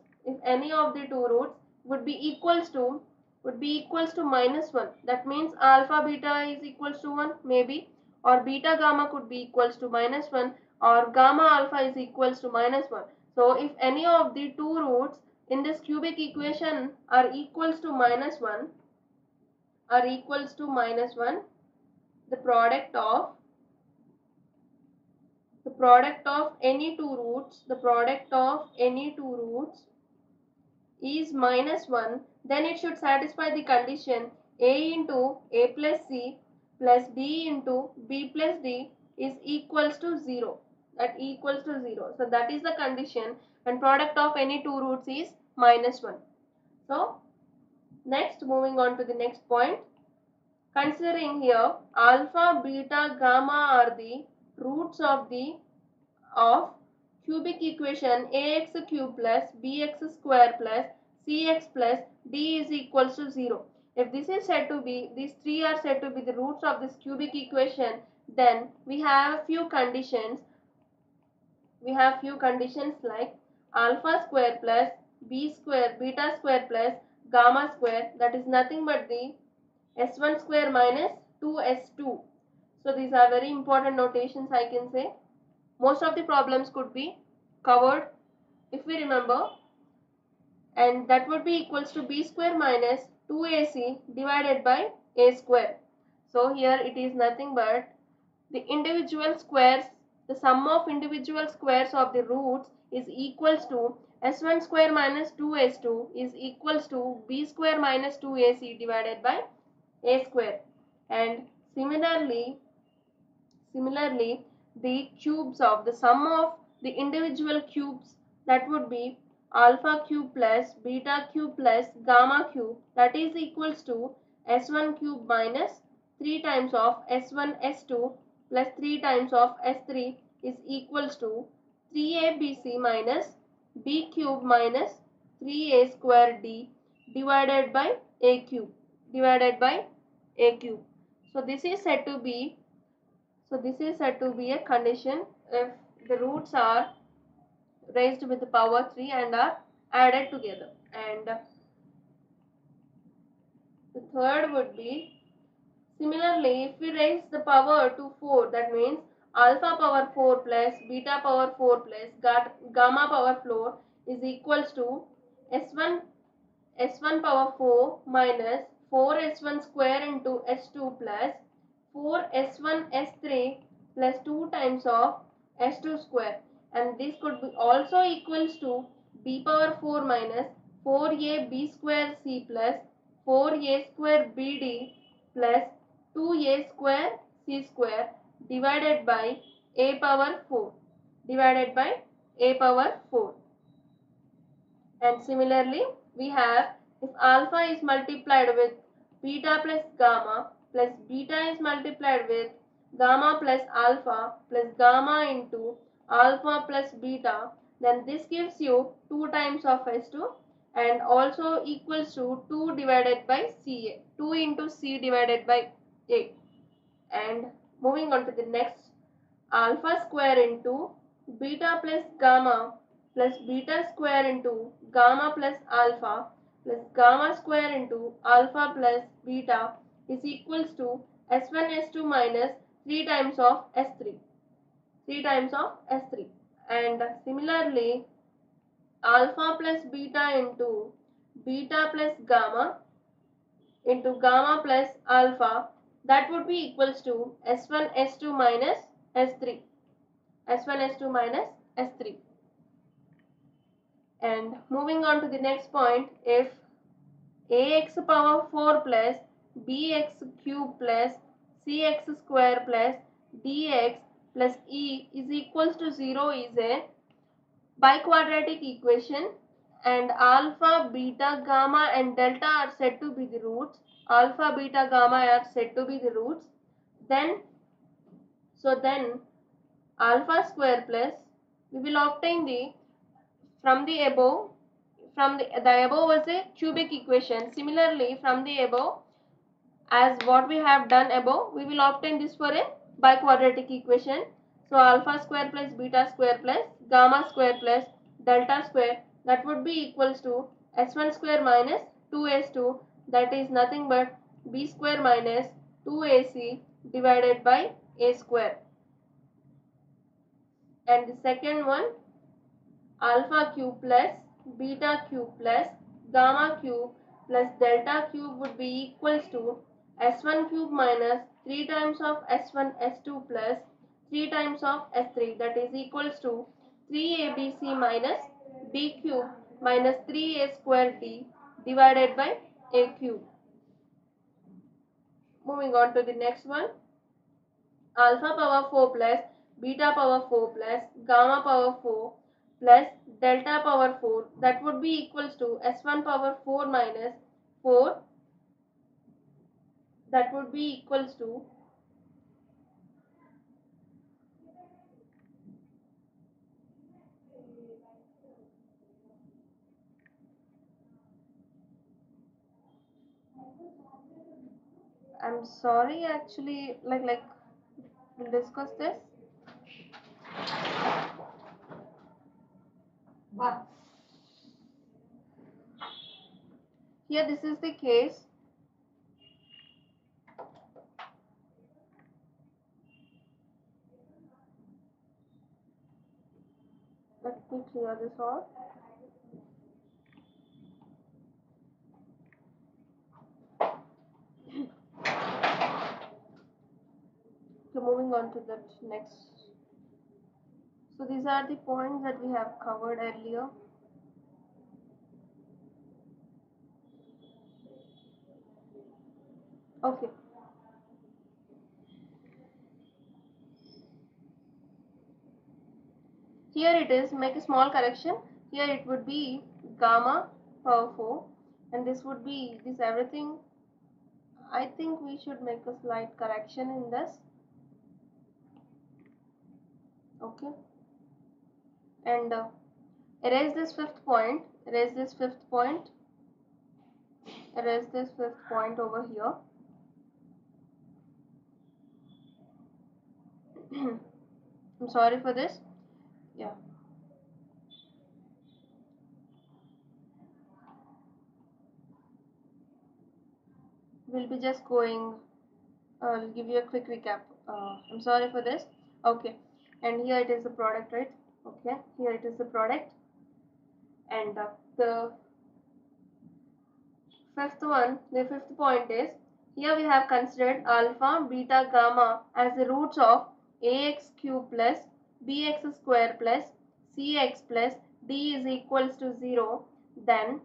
would be equals to -1. That means alpha beta is equals to 1 maybe, or beta gamma could be equals to -1, or gamma alpha is equals to -1. So if any of the two roots in this cubic equation are equals to -1, the product of any two roots is -1, then it should satisfy the condition a into a plus c plus b into b plus d is equals to 0. So that is the condition when product of any two roots is -1. So next, moving on to the next point. Considering here alpha, beta, gamma are the roots of cubic equation ax cube plus bx square plus cx plus d is equals to 0. If this is said to be, these three are said to be the roots of this cubic equation, then we have few conditions. Like alpha square plus b square, beta square plus gamma square, that is nothing but the s1 square minus 2s2. So these are very important notations, I can say. Most of the problems could be covered if we remember, and that would be equals to b square minus 2ac divided by a square. So here it is nothing but the sum of individual squares of the roots is equals to s1 square minus 2s2 is equals to b square minus 2ac divided by a square. And similarly, the cubes of the sum of the individual cubes, that would be alpha cube plus beta cube plus gamma cube, that is equals to s1 cube minus 3 times of s1 s2 plus 3 times of s3 is equals to 3abc minus b cube minus 3a square d divided by a cube. So this is said to be a condition if the roots are raised with the power 3 and are added together. And the third would be, similarly, if we raise the power to 4, that means alpha power 4 plus beta power 4 plus gamma power 4 is equals to s1 power 4 minus 4s1 square into s2 plus 4s1 s3 plus 2 times of s2 square, and this could be also equals to b power 4 minus 4a b square c plus 4a square bd plus 2a square c square divided by a power 4. And similarly, we have, if alpha is multiplied with beta plus gamma plus beta is multiplied with gamma plus alpha plus gamma into alpha plus beta, then this gives you 2 times of s2 and also equals to 2 divided by ca, 2 into c divided by a. And moving on to the next, alpha square into beta plus gamma plus beta square into gamma plus alpha plus gamma square into alpha plus beta is equals to s1 s2 minus 3 times of s3. And similarly, alpha plus beta into beta plus gamma into gamma plus alpha, that would be equals to s1 s2 minus s3. And moving on to the next point, if ax power 4 plus bx cube plus cx square plus dx plus e is equals to 0 is a biquadratic equation, and alpha, beta, gamma and delta are said to be the roots. Then alpha square plus, we will obtain the, from the above, the above was a cubic equation. Similarly, from the above, as what we have done above, we will obtain this for a biquadratic equation. So alpha square plus beta square plus gamma square plus delta square, that would be equals to s1 square minus 2s2, that is nothing but b square minus 2ac divided by a square. And the second one, alpha cube plus beta cube plus gamma cube plus delta cube would be equals to s1 cube minus 3 times of s1 s2 plus 3 times of s3, that is equals to 3abc minus b cube minus 3a square d divided by a cube. Moving on to the next one, alpha power 4 plus beta power 4 plus gamma power 4 plus delta power 4, that would be equals to s1 power 4 minus 4, that would be equals to I'm sorry, actually, we'll discuss this. Here this is the case. Let me clear this all. So moving on to the next. So these are the points that we have covered earlier. Okay. Here it is, make a small correction. Here it would be gamma power 4 and this would be this everything. I think we should make a slight correction in this. Okay. And erase this fifth point, erase this fifth point, erase this fifth point over here. I'm sorry for this. Yeah. We'll be just going, I'll give you a quick recap. I'm sorry for this. Okay. And here it is the product, right? Okay. Here it is the product. And the fifth point is, here we have considered alpha, beta, gamma as the roots of ax cube plus bx square plus cx plus d is equals to 0. Then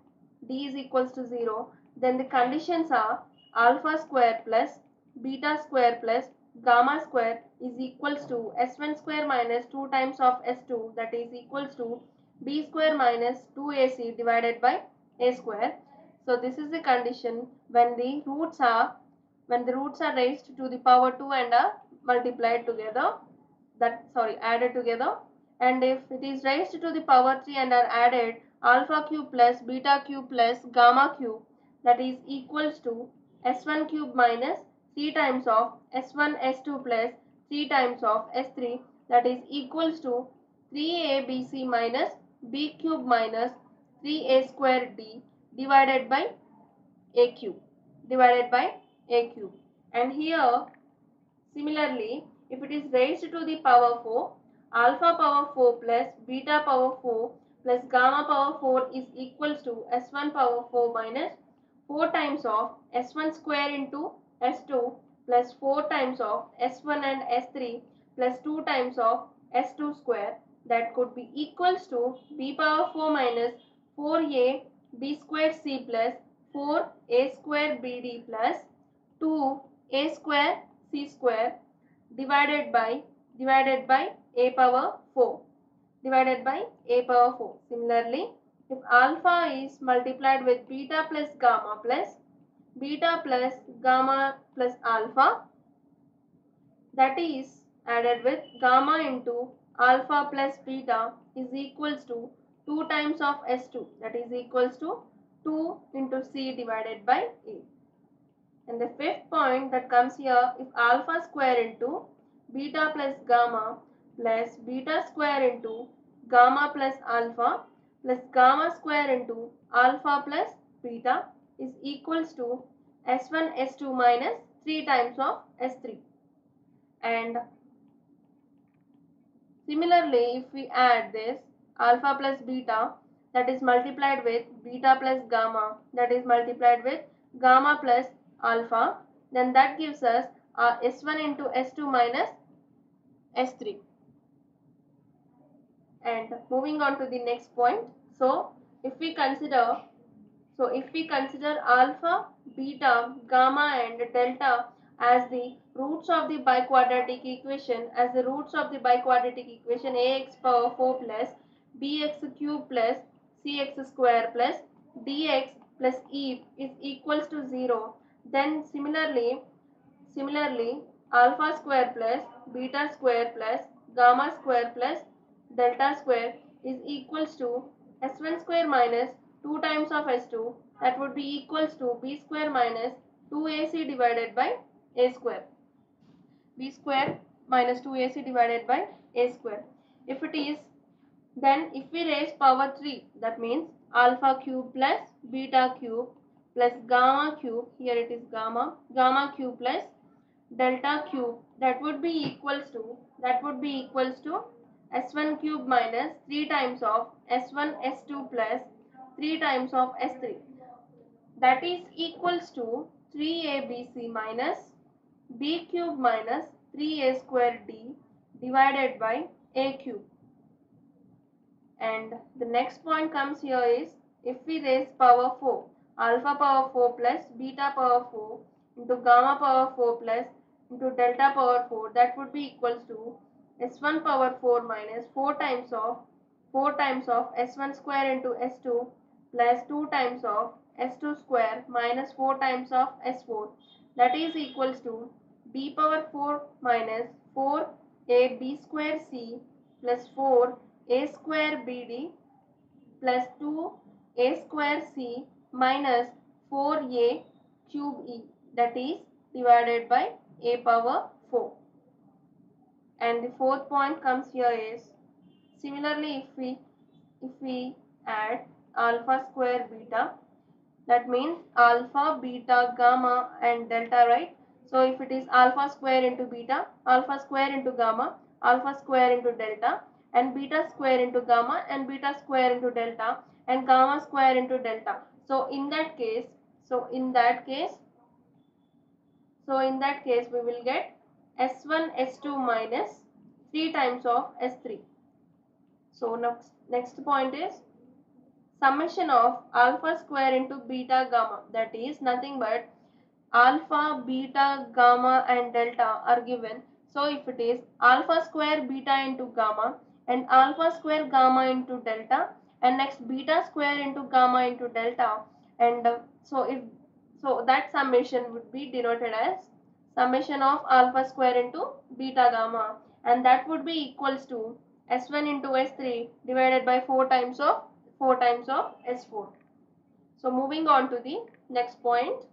the conditions are alpha square plus beta square plus gamma square is equals to s1 square minus 2 times of s2, that is equals to b square minus 2ac divided by a square. So this is the condition when the roots are raised to the power 2 and are multiplied together, added together. And if it is raised to the power 3 and are added, alpha cube plus beta cube plus gamma cube, that is equals to s1 cube minus 3 times of s1 s2 plus 3 times of s3, that is equals to 3abc minus b cube minus 3a square d divided by a cube, and here similarly, if it is raised to the power 4, alpha power 4 plus beta power 4 plus gamma power 4 is equals to s1 power 4 minus 4 times of s1 square into s2 plus 4 times of s1 and s3 plus 2 times of s2 square, that could be equals to b power 4 minus 4a b square c plus 4a square bd plus 2a square c square divided by a power 4 Similarly, if alpha is multiplied with beta plus gamma plus alpha, that is added with gamma into alpha plus beta is equals to 2 times of S2, that is equals to 2 into C divided by A. And the fifth point that comes here, if alpha square into beta plus gamma plus beta square into gamma plus alpha plus gamma square into alpha plus beta is equals to S1 S2 minus 3 times of S3. And similarly, if we add this alpha plus beta, that is multiplied with beta plus gamma, that is multiplied with gamma plus alpha, then that gives us S1 into S2 minus S3. And moving on to the next point. So if we consider alpha, beta, gamma and delta as the roots of the biquadratic equation, ax power 4 plus bx cube plus cx square plus dx plus e is equals to 0, then similarly alpha square plus beta square plus gamma square plus delta square is equals to s1 square minus 2 times of s2, that would be equals to b square minus 2ac divided by a square. B square minus 2ac divided by a square. If it is, then if we raise power 3, that means alpha cube plus beta cube plus gamma cube, here it is gamma cube plus delta cube, that would be equals to s1 cube minus 3 times of s1 s2 plus 3 times of s3, that is equals to 3abc minus b cube minus 3a square d divided by a cube. And the next point comes here is, if we raise power 4, alpha power 4 plus beta power 4 into gamma power 4 plus into delta power 4, that would be equals to s1 power 4 minus 4 times of s1 square into s2 plus 2 times of s2 square minus 4 times of s4, that is equals to b power 4 minus 4 a b square c plus 4 a square bd plus 2 a square c minus 4a cube e, that is divided by a power 4. And the fourth point comes here is, similarly if we add alpha square beta, that means alpha, beta, gamma and delta, right? So if it is alpha square into beta, alpha square into gamma, alpha square into delta, and beta square into gamma and beta square into delta and gamma square into delta. So in that case we will get s1 s2 minus 3 times of s3. So next point is summation of alpha square into beta gamma, that is nothing but alpha, beta, gamma and delta are given. So if it is alpha square beta into gamma and alpha square gamma into delta and next beta square into gamma into delta, and so that summation would be denoted as summation of alpha square into beta gamma, and that would be equals to s1 into s3 divided by 4 times of s4. So moving on to the next point.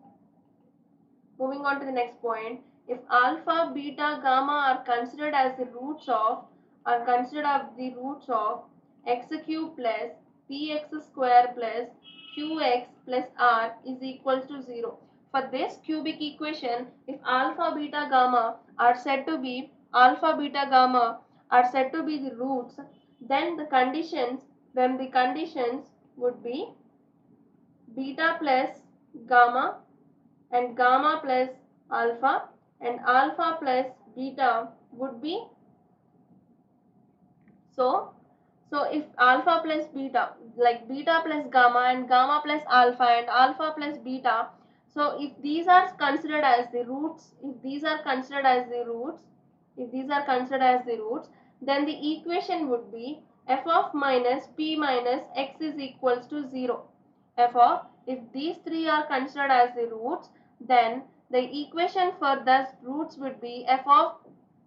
If alpha, beta, gamma are considered as the roots of x cube plus px square plus qx plus r is equals to 0. For this cubic equation, if alpha, beta, gamma are said to be the roots, then the conditions would be beta plus gamma and gamma plus alpha and alpha plus beta would be, so if alpha plus beta, like beta plus gamma and gamma plus alpha and alpha plus beta, so if these are considered as the roots, then the equation would be f of minus p minus x is equals to 0. If these three are considered as the roots, then the equation for the roots would be f of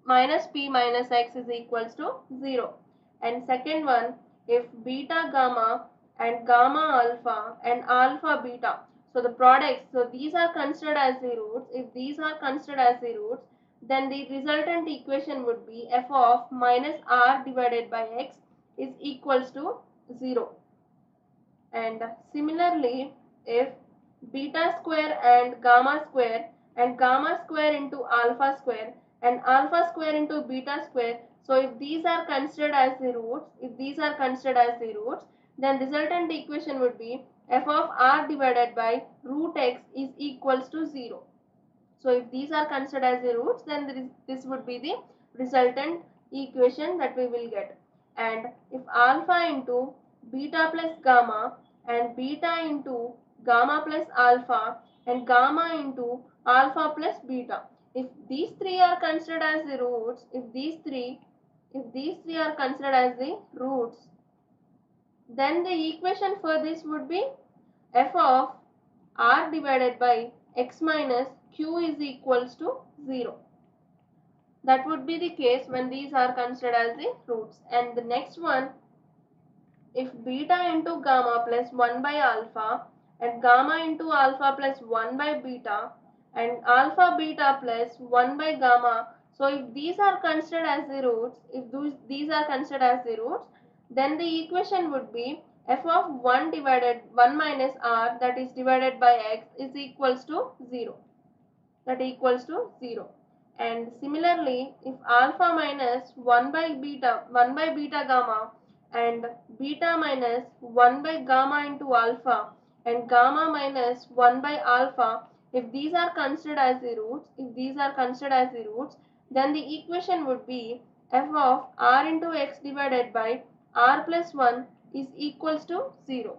minus p minus x is equals to 0. And second one, if beta gamma and gamma alpha and alpha beta, so the products, so these are considered as the roots. If these are considered as the roots, then the resultant equation would be f of minus r divided by x is equals to 0. And similarly, if beta square and gamma square into alpha square and alpha square into beta square, so if these are considered as the roots, then resultant equation would be f of r divided by root x is equals to 0. So if these are considered as the roots, then this would be the resultant equation that we will get. And if alpha into beta plus gamma and beta into gamma plus alpha and gamma into alpha plus beta, if these three are considered as the roots, if these three are considered as the roots, then the equation for this would be f of r divided by x minus q is equals to 0. That would be the case when these are considered as the roots. And the next one, if beta into gamma plus 1 by alpha and gamma into alpha plus 1 by beta and alpha beta plus 1 by gamma, so if these are considered as the roots, then the equation would be f of 1 minus r, that is divided by x, is equals to 0. And similarly, if alpha minus 1 by beta gamma and beta minus 1 by gamma into alpha and gamma minus 1 by alpha, if these are considered as the roots, then the equation would be f of r into x divided by r plus 1 is equals to 0.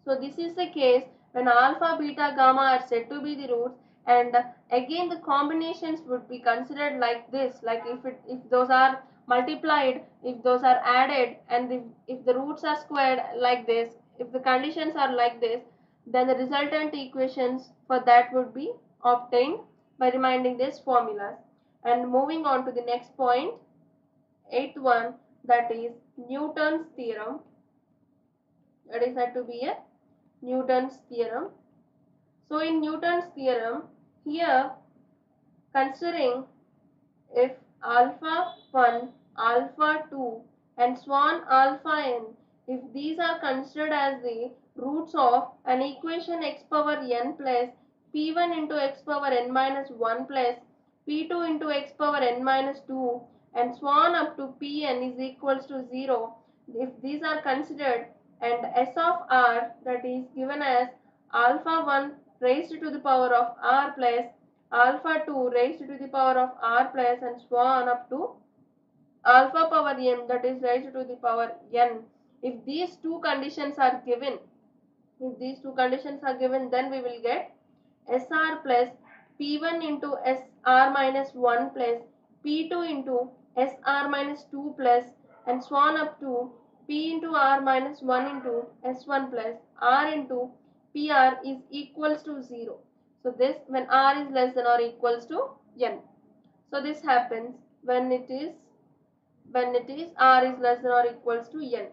So this is the case when alpha, beta, gamma are said to be the roots, and again the combinations would be considered like this, like if those are multiplied, if those are added, and if the roots are squared like this, if the conditions are like this, then the resultant equations for that would be obtained by reminding these formulas. And moving on to the next point, eighth one, that is Newton's theorem. That is said to be a Newton's theorem. So in Newton's theorem, here considering if alpha 1, alpha 2 and so on alpha n, if these are considered as the roots of an equation x power n plus p1 into x power n minus 1 plus p2 into x power n minus 2 and so on up to pn is equals to 0, if these are considered, and s of r, that is given as alpha 1 raised to the power of r plus alpha 2 raised to the power of r plus and so on up to alpha power m, that is raised to the power n. If these two conditions are given, then we will get sr plus p1 into sr minus 1 plus p2 into sr minus 2 plus and so on up to p into r minus 1 into s1 plus r into pr is equals to 0. So this when r is less than or equals to n. So this happens when it is r is less than or equals to n.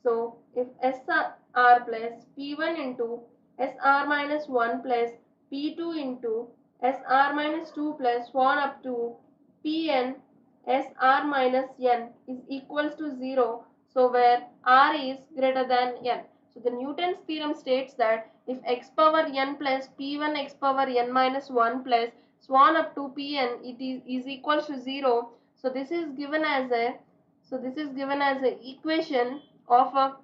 So if sr plus p1 into sr minus 1 plus p2 into sr minus 2 plus 1 up to pn sr minus n is equals to 0, so where r is greater than n. So the Newton's theorem states that if x power n plus p1 x power n minus 1 plus so on up to pn it is equals to 0, so this is given as a equation of a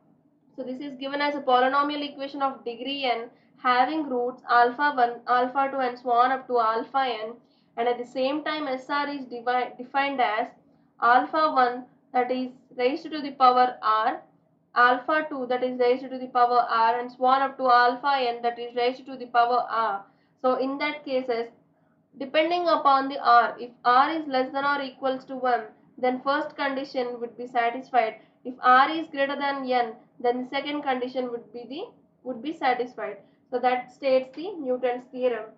polynomial equation of degree n having roots alpha 1, alpha 2 and so on up to alpha n, and at the same time SR is defined as alpha 1, that is raised to the power r, alpha 2, that is raised to the power r, and so on up to alpha n, that is raised to the power r. So in that cases, depending upon the r, if r is less than or equals to 1, then first condition would be satisfied. If r is greater than n, then the second condition would be satisfied. So that states the Newton's theorem.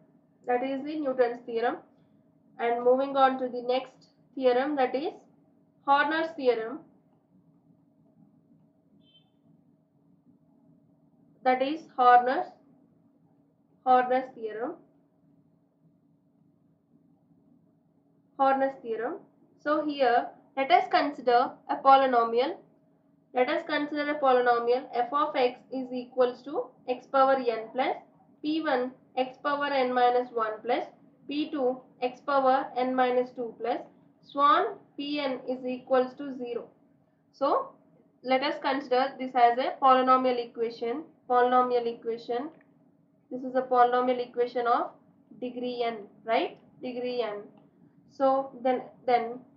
That is the Newton's theorem. And moving on to the next theorem, that is Horner's theorem. That is Horner's theorem. Horner's theorem. So here let us consider a polynomial. Let us consider a polynomial f of x is equals to x power n plus p1 x power n minus 1 plus p2 x power n minus 2 plus swan pn is equals to 0. So let us consider this as a polynomial equation. This is a polynomial equation of degree n, right? Degree n. So then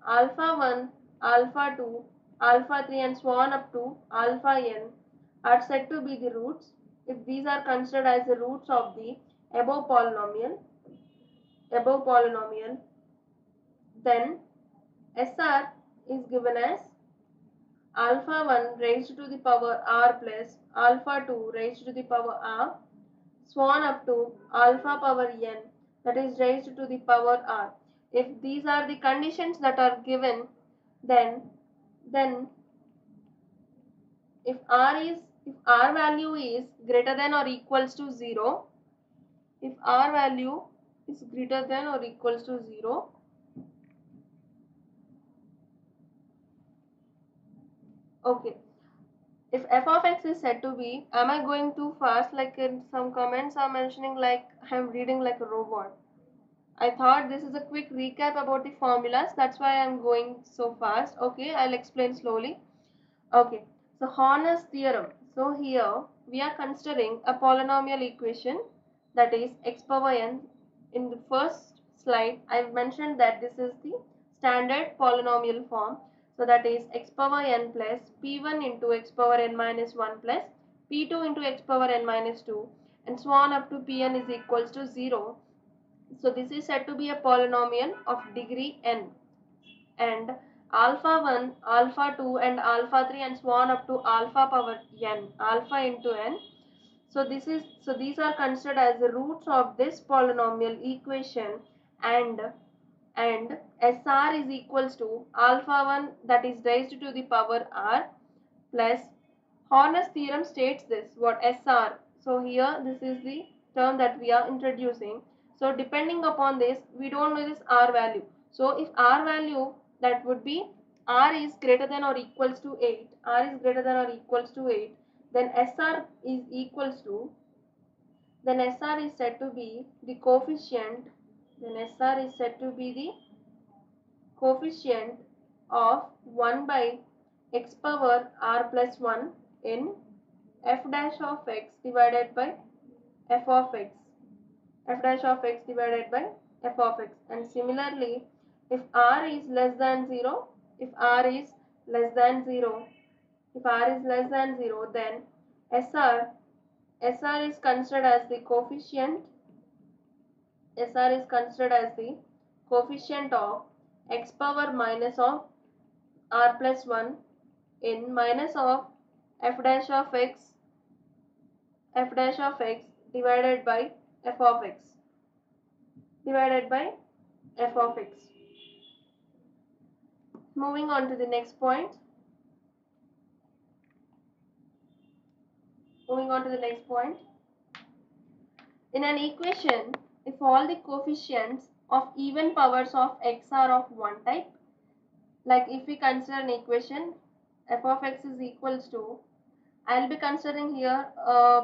alpha 1, alpha 2, alpha 3 and so on up to alpha n are said to be the roots if these are considered as the roots of the above polynomial. Then SR is given as alpha 1 raised to the power r plus alpha 2 raised to the power r, so on up to alpha power n, that is raised to the power r. If these are the conditions that are given, then if r value is greater than or equals to 0, if r value is greater than or equals to 0, okay. If f of x is said to be, am I going too fast? Like in some comments are mentioning like I am reading like a robot. I thought this is a quick recap about the formulas. That's why I'm going so fast. Okay, I'll explain slowly. Okay, so Horner's theorem. So here we are considering a polynomial equation, that is x power n. In the first slide, I've mentioned that this is the standard polynomial form. So that is x power n plus p1 into x power n minus 1 plus p2 into x power n minus 2 and so on up to pn is equals to 0. So this is said to be a polynomial of degree n, and alpha 1, alpha 2 and alpha 3 and so on up to alpha power n, alpha into n. So these are considered as the roots of this polynomial equation, and SR is equals to alpha 1, that is raised to the power r, plus Horner's theorem states this, what SR. So here this is the term that we are introducing. So depending upon this, we don't know this R value. So if R value, that would be R is greater than or equals to 8, R is greater than or equals to 8, then SR is equals to, then SR is said to be the coefficient, of 1 by x power r plus 1 in f dash of x divided by f of x, and similarly if r is less than 0, then SR is considered as the coefficient of x power minus of r plus 1 in minus of f dash of x divided by f of x. Moving on to the next point. In an equation, if all the coefficients of even powers of x are of one type, like if we consider an equation f of x is equals to, I'll be considering here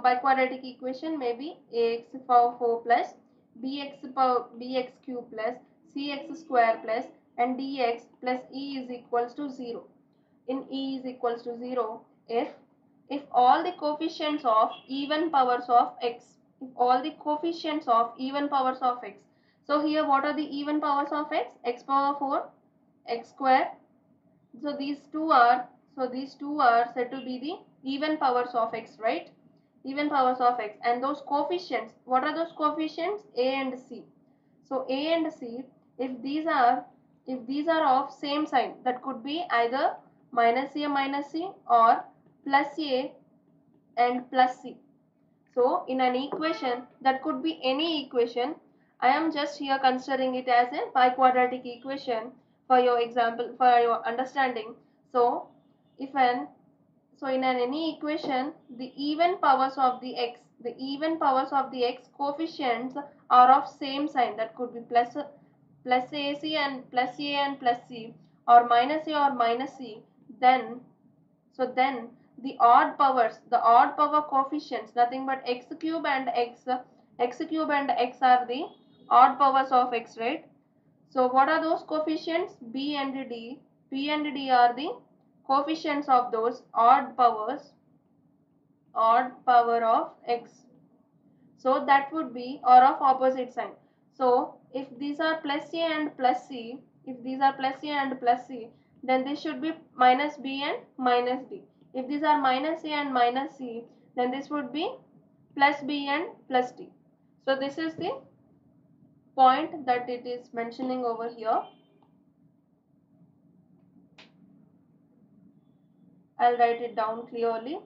by quadratic equation, maybe ax power 4 plus bx cube plus cx square plus and dx plus e is equals to 0. In e is equals to 0, if all the coefficients of even powers of x, so here what are the even powers of x? X power 4, x square. So these two are said to be the even powers of x, right? And those coefficients, what are those coefficients? A and c. So a and c, if these are of same sign, that could be either minus c or plus a and plus c. So in an equation, that could be any equation, I am just here considering it as a biquadratic equation for your example, for your understanding. So if an in any equation, the even powers of the x coefficients are of same sign. That could be plus AC and plus A and plus C, or minus A or minus C. Then the odd power coefficients, nothing but x cube and x are the odd powers of x, right? So what are those coefficients? B and D. B and D are the coefficients of those odd power of x. So that would be, or of opposite sign. So if these are plus A and plus C, then this should be minus B and minus D. If these are minus A and minus C, then this would be plus B and plus D. So this is the point that it is mentioning over here. I'll write it down clearly.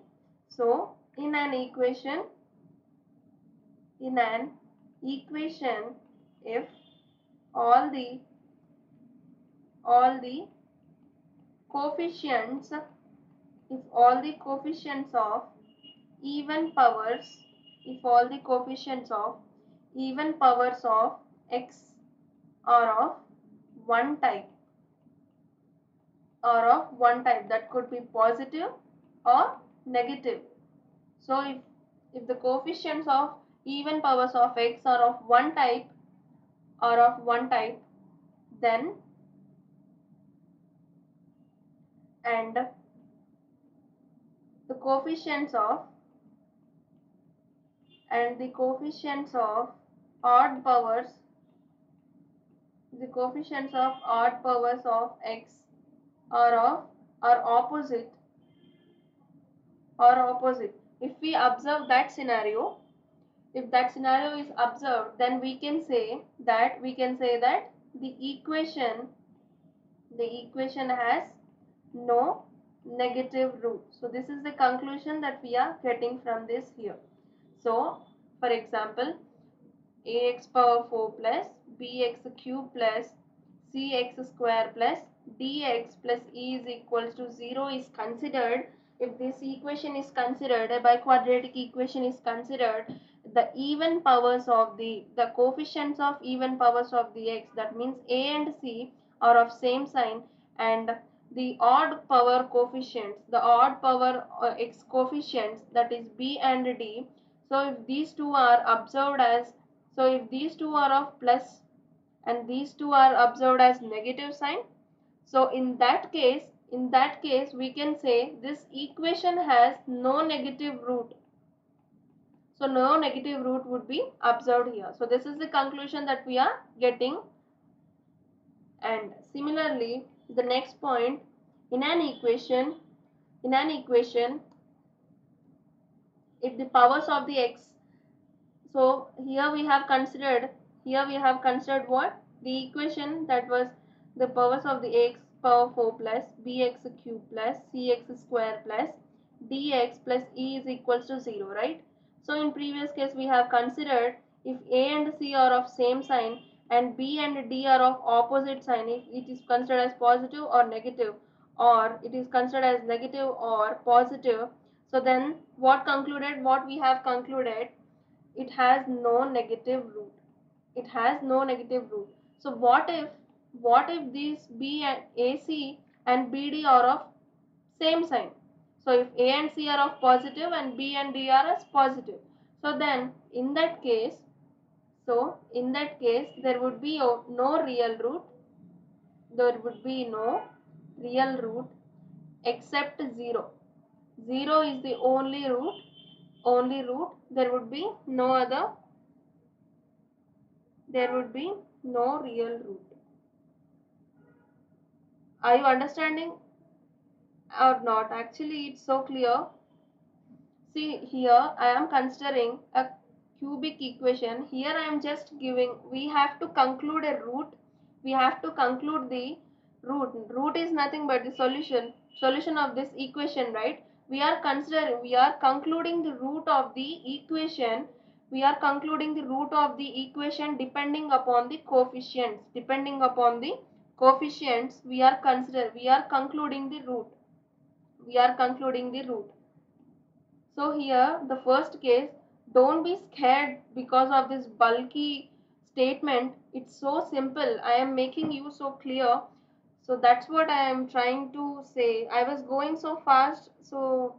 So in an equation, if all the coefficients of even powers of x are of one type, that could be positive or negative. So if the coefficients of even powers of x are of one type, then and the coefficients of odd powers of x are opposite. If we observe that scenario, if that scenario is observed, then we can say that the equation has no negative root. So this is the conclusion that we are getting from this here. So for example, ax power 4 plus bx cube plus cx square plus dx plus e is equals to 0 is considered. If this equation is considered, a biquadratic equation is considered, the even powers of the coefficients of even powers of the x, that means a and c, are of same sign, and the odd power coefficients, x coefficients, that is b and d. So if these two are observed as, if these two are of plus and these two are observed as negative sign, so in that case we can say this equation has no negative root. So no negative root would be observed here. So this is the conclusion that we are getting. And similarly, the next point, in an equation, if the powers of the x, so here we have considered what? The equation that was the powers of the x power 4 plus bx cube plus cx square plus dx plus e is equals to 0, right? So in previous case we have considered if a and c are of same sign and b and d are of opposite sign, if it is considered as positive or negative, or it is considered as negative or positive, so then what we have concluded, it has no negative root. So what if these b and ac and bd are of same sign? So if a and c are of positive and b and d are as positive, so then in that case there would be no real root. Except 0. 0 is the only root. There would be no real root. Are you understanding or not? Actually, it's so clear. See, here I am considering a cubic equation. Here I am just giving, we have to conclude a root. We have to conclude the root. Root is nothing but the solution of this equation, right? We are concluding the root of the equation We are concluding the root of the equation depending upon the coefficients. Depending upon the coefficients, we are concluding the root. We are concluding the root. So here the first case, don't be scared because of this bulky statement. It's so simple. I am making you so clear. So that's what I am trying to say. I was going so fast, so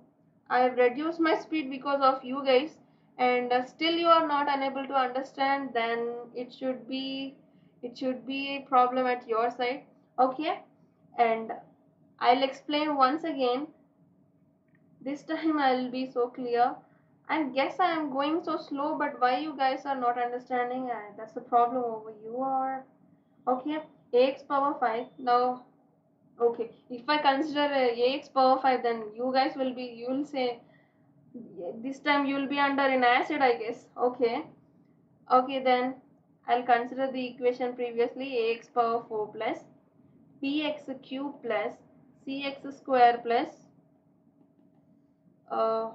I reduced my speed because of you guys, and still you are not unable to understand, then it should be a problem at your side. Okay, and I'll explain once again. This time I'll be so clear. I guess I am going so slow, but why you guys are not understanding? That's the problem over you are. Okay, ax power 5. Now, okay, if I consider ax power 5, then you will say, this time you will be under in acid, I guess. Okay, then I'll consider the equation previously. Ax power 4 plus bx cube plus cx square plus uh,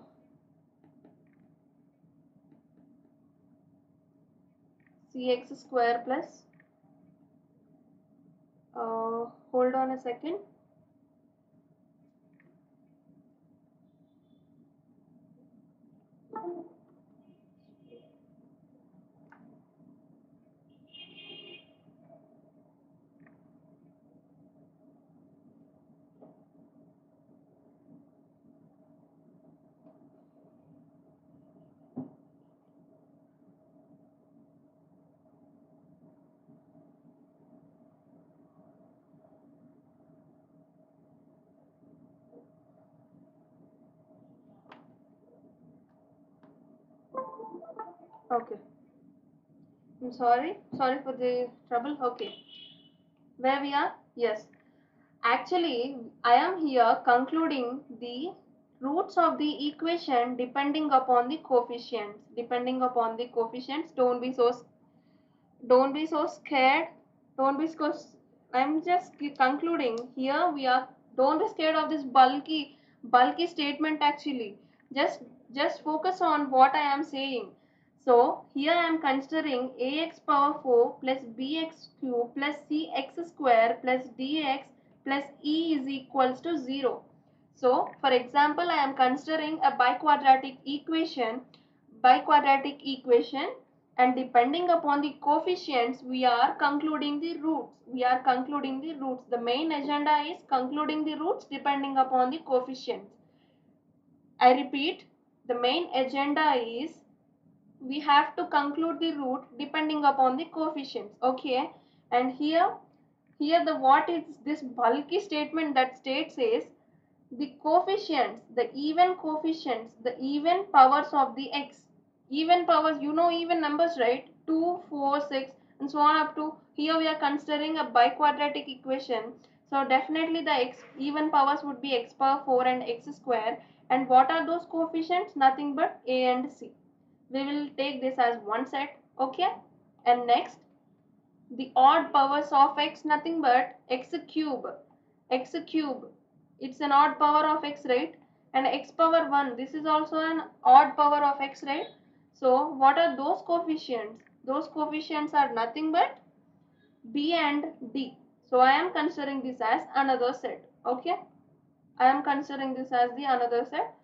cx square plus hold on a second. Okay, I'm sorry for the trouble. Okay, where we are? Yes, actually I am here concluding the roots of the equation depending upon the coefficients. Don't be so scared. Don't be so. I'm just concluding here. We are. Don't be scared of this bulky statement. Actually, just focus on what I am saying. So here I am considering ax power 4 plus bx cube plus cx square plus dx plus e is equals to 0. So for example, I am considering a biquadratic equation, and depending upon the coefficients, we are concluding the roots. The main agenda is concluding the roots depending upon the coefficients. I repeat, the main agenda is we have to conclude the root depending upon the coefficients. Okay, and here the what is this bulky statement that states is the coefficients, the even powers of the x. Even powers, even numbers, right? 2, 4, 6, and so on up to here. We are considering a biquadratic equation, so definitely the x even powers would be x power 4 and x square. And what are those coefficients? Nothing but a and c. We will take this as one set. Okay, and next, the odd powers of x, nothing but x cube. It's an odd power of x, right? And x power 1, this is also an odd power of x, right? So what are those coefficients? Those coefficients are nothing but b and d. So I am considering this as another set. Okay, I am considering this as the another set.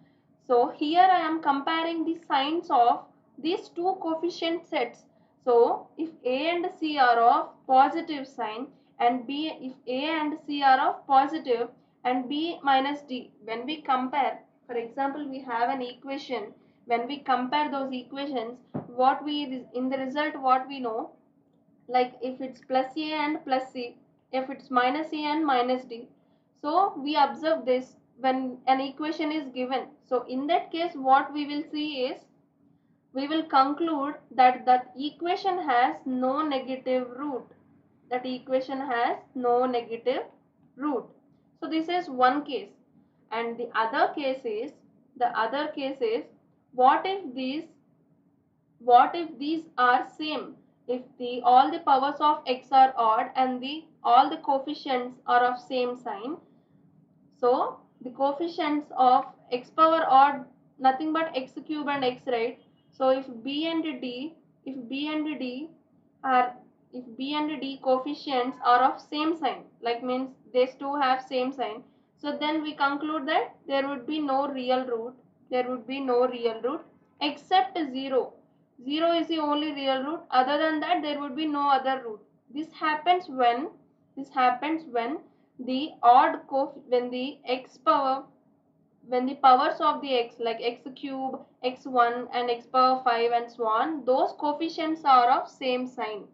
So here I am comparing the signs of these two coefficient sets. So if A and C are of positive sign, and if A and C are of positive and B minus D, when we compare, for example, we have an equation. When we compare those equations, in the result what we know, like if it's plus A and plus C, if it's minus A and minus D. So we observe this when an equation is given. So in that case, what we will see is, we will conclude that that equation has no negative root. That equation has no negative root. So this is one case. And the other case is, what if these are same? If all the powers of x are odd and all the coefficients are of same sign, so the coefficients of x power odd, nothing but x cube and x, right? So if B and D, if B and D are, if B and D coefficients are of same sign, like means these two have same sign, so then we conclude that there would be no real root. There would be no real root except 0. 0 is the only real root. Other than that, there would be no other root. This happens when the odd when the x power, when the powers of the x, like x cube, x1 and x power 5 and so on, those coefficients are of same sign.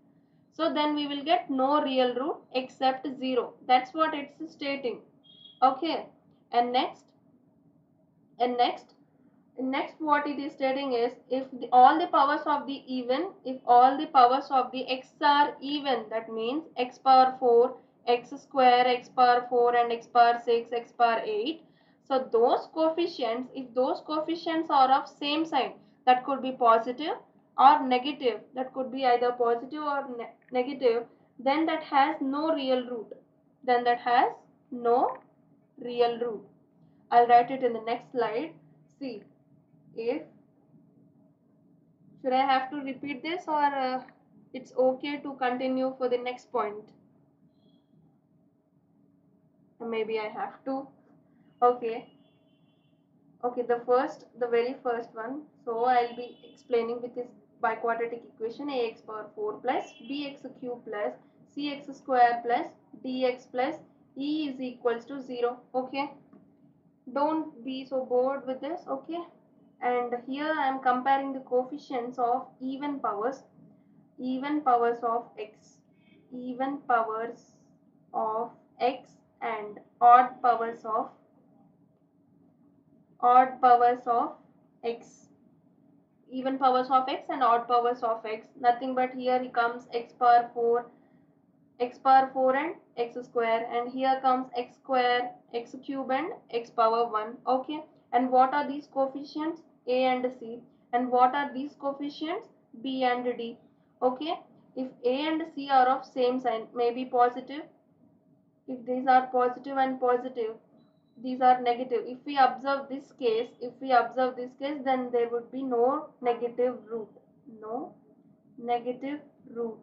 So then we will get no real root except 0. That's what it's stating. Okay. And next what it is stating is, if all the powers of the even, if all the powers of the x are even, that means x power 4, x square, x power 4 and x power 6, x power 8. So those coefficients, if those coefficients are of same sign, that could be positive or negative, that could be either positive or negative, then that has no real root. Then that has no real root. I'll write it in the next slide. See, if, should I have to repeat this, or it's okay to continue for the next point? Maybe I have to. Okay. Okay, the very first one. So I'll be explaining with this by quadratic equation: ax power 4 plus bx cube plus cx square plus dx plus e is equals to 0. Okay. Don't be so bored with this. Okay. And here I am comparing the coefficients of even powers of x, even powers of x and odd powers of x, even powers of x and odd powers of x. Nothing but here it comes x power 4 and x square, and here comes x square, x cube and x power 1. Okay. And what are these coefficients? A and C. And what are these coefficients? B and D. Okay. If A and C are of same sign, maybe positive. If these are positive and positive, these are negative. If we observe this case, then there would be no negative root. No negative root.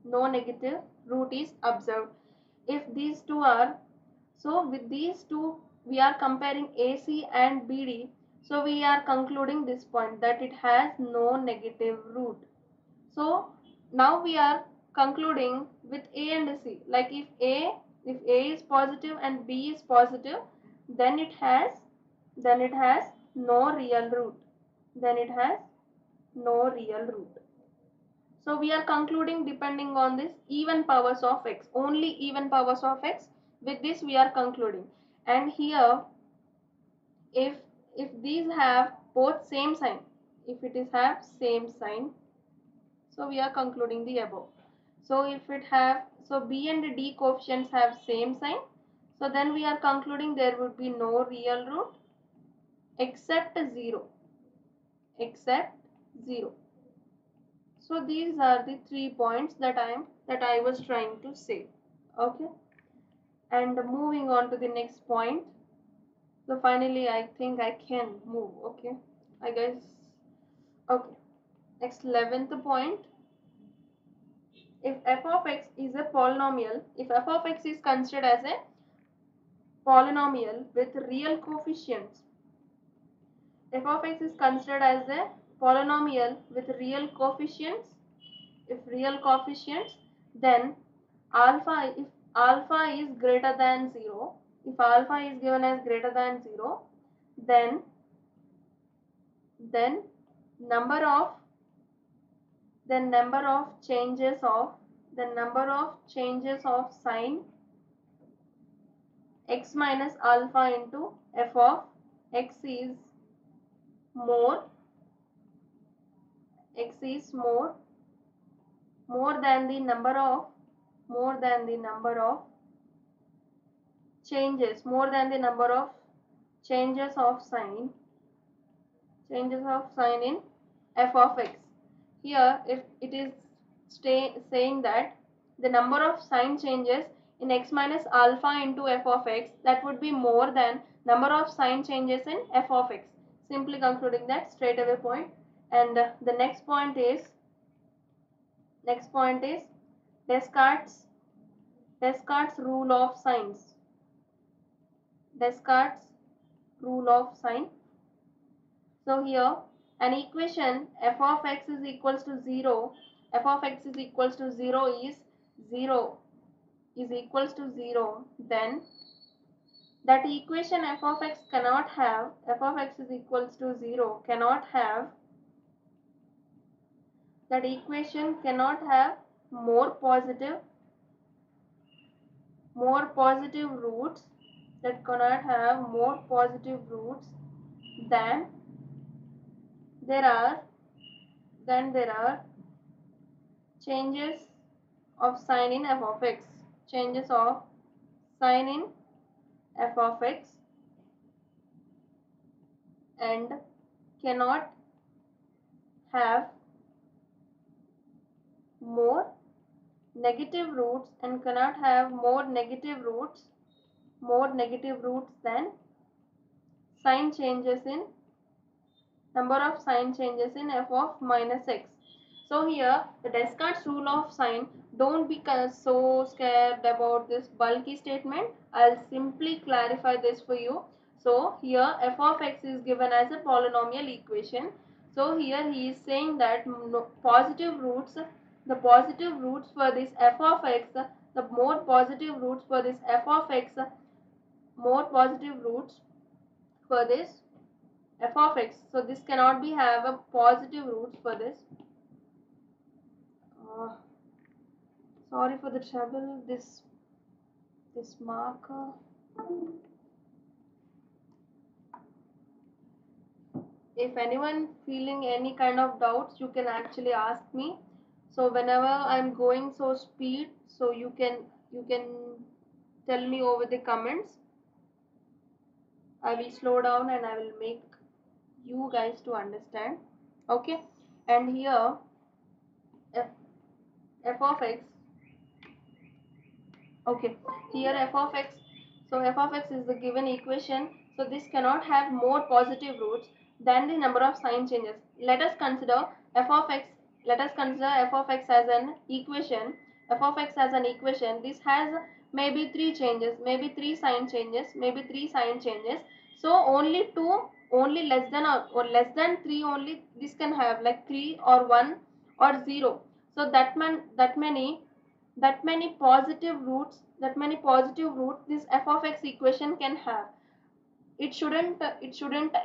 No negative root is observed. If these two are, so with these two we are comparing AC and BD, so we are concluding this point that it has no negative root. So now we are concluding with A and C, like if A is positive and B is positive, then it has no real root. Then it has no real root. So we are concluding depending on this even powers of x, only even powers of x. With this we are concluding. And here, if these have both same sign, if it is have same sign, so we are concluding the above. So if it have, so B and D coefficients have same sign, so then we are concluding there would be no real root except 0. Except 0. So these are the 3 points that I was trying to say. Okay. And moving on to the next point. So finally I think I can move. Okay. I guess. Okay. Next, 11th point. If f of x is a polynomial, if f of x is considered as a polynomial with real coefficients, f of x is considered as a polynomial with real coefficients, if real coefficients, then alpha, if alpha is greater than 0, if alpha is given as greater than 0, then number of changes of sign x minus alpha into f of x is more than the number of changes of sign in f of x. Here, if it is saying that the number of sign changes in x minus alpha into f of x, that would be more than number of sign changes in f of x. Simply concluding that straight away point. And the next point is Descartes rule of signs. Descartes rule of sign. So here an equation f of x is equals to 0, f of x is equals to 0 is equals to 0, then that equation f of x cannot have, f of x is equals to 0 cannot have, that equation cannot have more positive roots, that cannot have more positive roots than there are changes of sign in f of x, changes of sign in f of x, and cannot have more negative roots, and cannot have more negative roots than sign changes in number of sign changes in f of minus x. So here the Descartes rule of sign, don't be so scared about this bulky statement. I'll simply clarify this for you. So here f of x is given as a polynomial equation. So here he is saying that positive roots, the positive roots for this f of x, the more positive roots for this f of x, more positive roots for this f of x. So this cannot be have a positive roots for this. Sorry for the trouble. This marker. If anyone feeling any kind of doubts, you can actually ask me. So whenever I'm going so speed, so you can tell me over the comments. I will slow down and I will make you guys to understand. Okay, and here f of x. Okay, here f of x. So f of x is the given equation. So this cannot have more positive roots than the number of sign changes. Let us consider f of x. Let us consider f of x as an equation. F of x as an equation. This has maybe 3 changes, maybe 3 sign changes, maybe 3 sign changes. So only 2, only less than or less than 3 only this can have, like 3 or 1 or 0. So that many positive roots this f of x equation can have. It shouldn't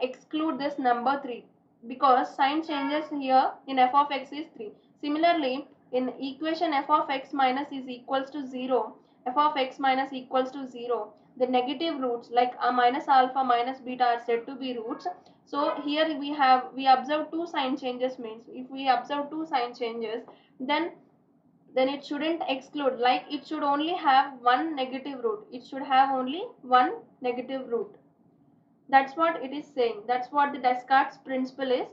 exclude this number 3, because sign changes here in f of x is 3. Similarly, in equation f of x minus is equals to 0, f of x minus equals to 0, the negative roots like minus alpha minus beta are said to be roots. So here we observe 2 sign changes, means if we observe 2 sign changes, then it shouldn't exclude, like it should only have one negative root. It should have only one negative root. That's what it is saying. That's what the Descartes principle is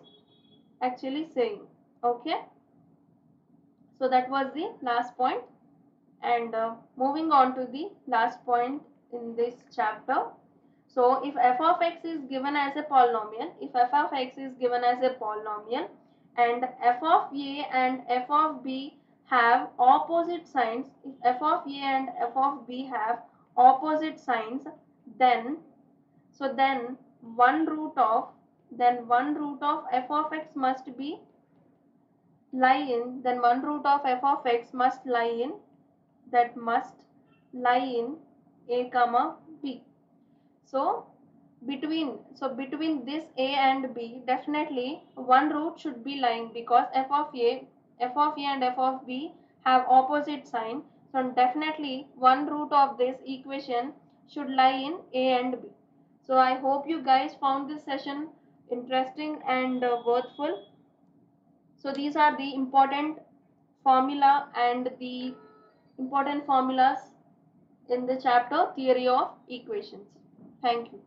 actually saying. Okay. So that was the last point. And moving on to the last point in this chapter. So if f of x is given as a polynomial, and f of a and f of b have opposite signs, if f of a and f of b have opposite signs, then one root of f of x must be lie in, then one root of f of x must lie in, that must lie in a comma b. So between this a and b, definitely one root should be lying, because f of a and f of b have opposite sign. So definitely one root of this equation should lie in a and b. So I hope you guys found this session interesting and worthful. So these are the important formula and the important formulas in the chapter Theory of Equations. Thank you.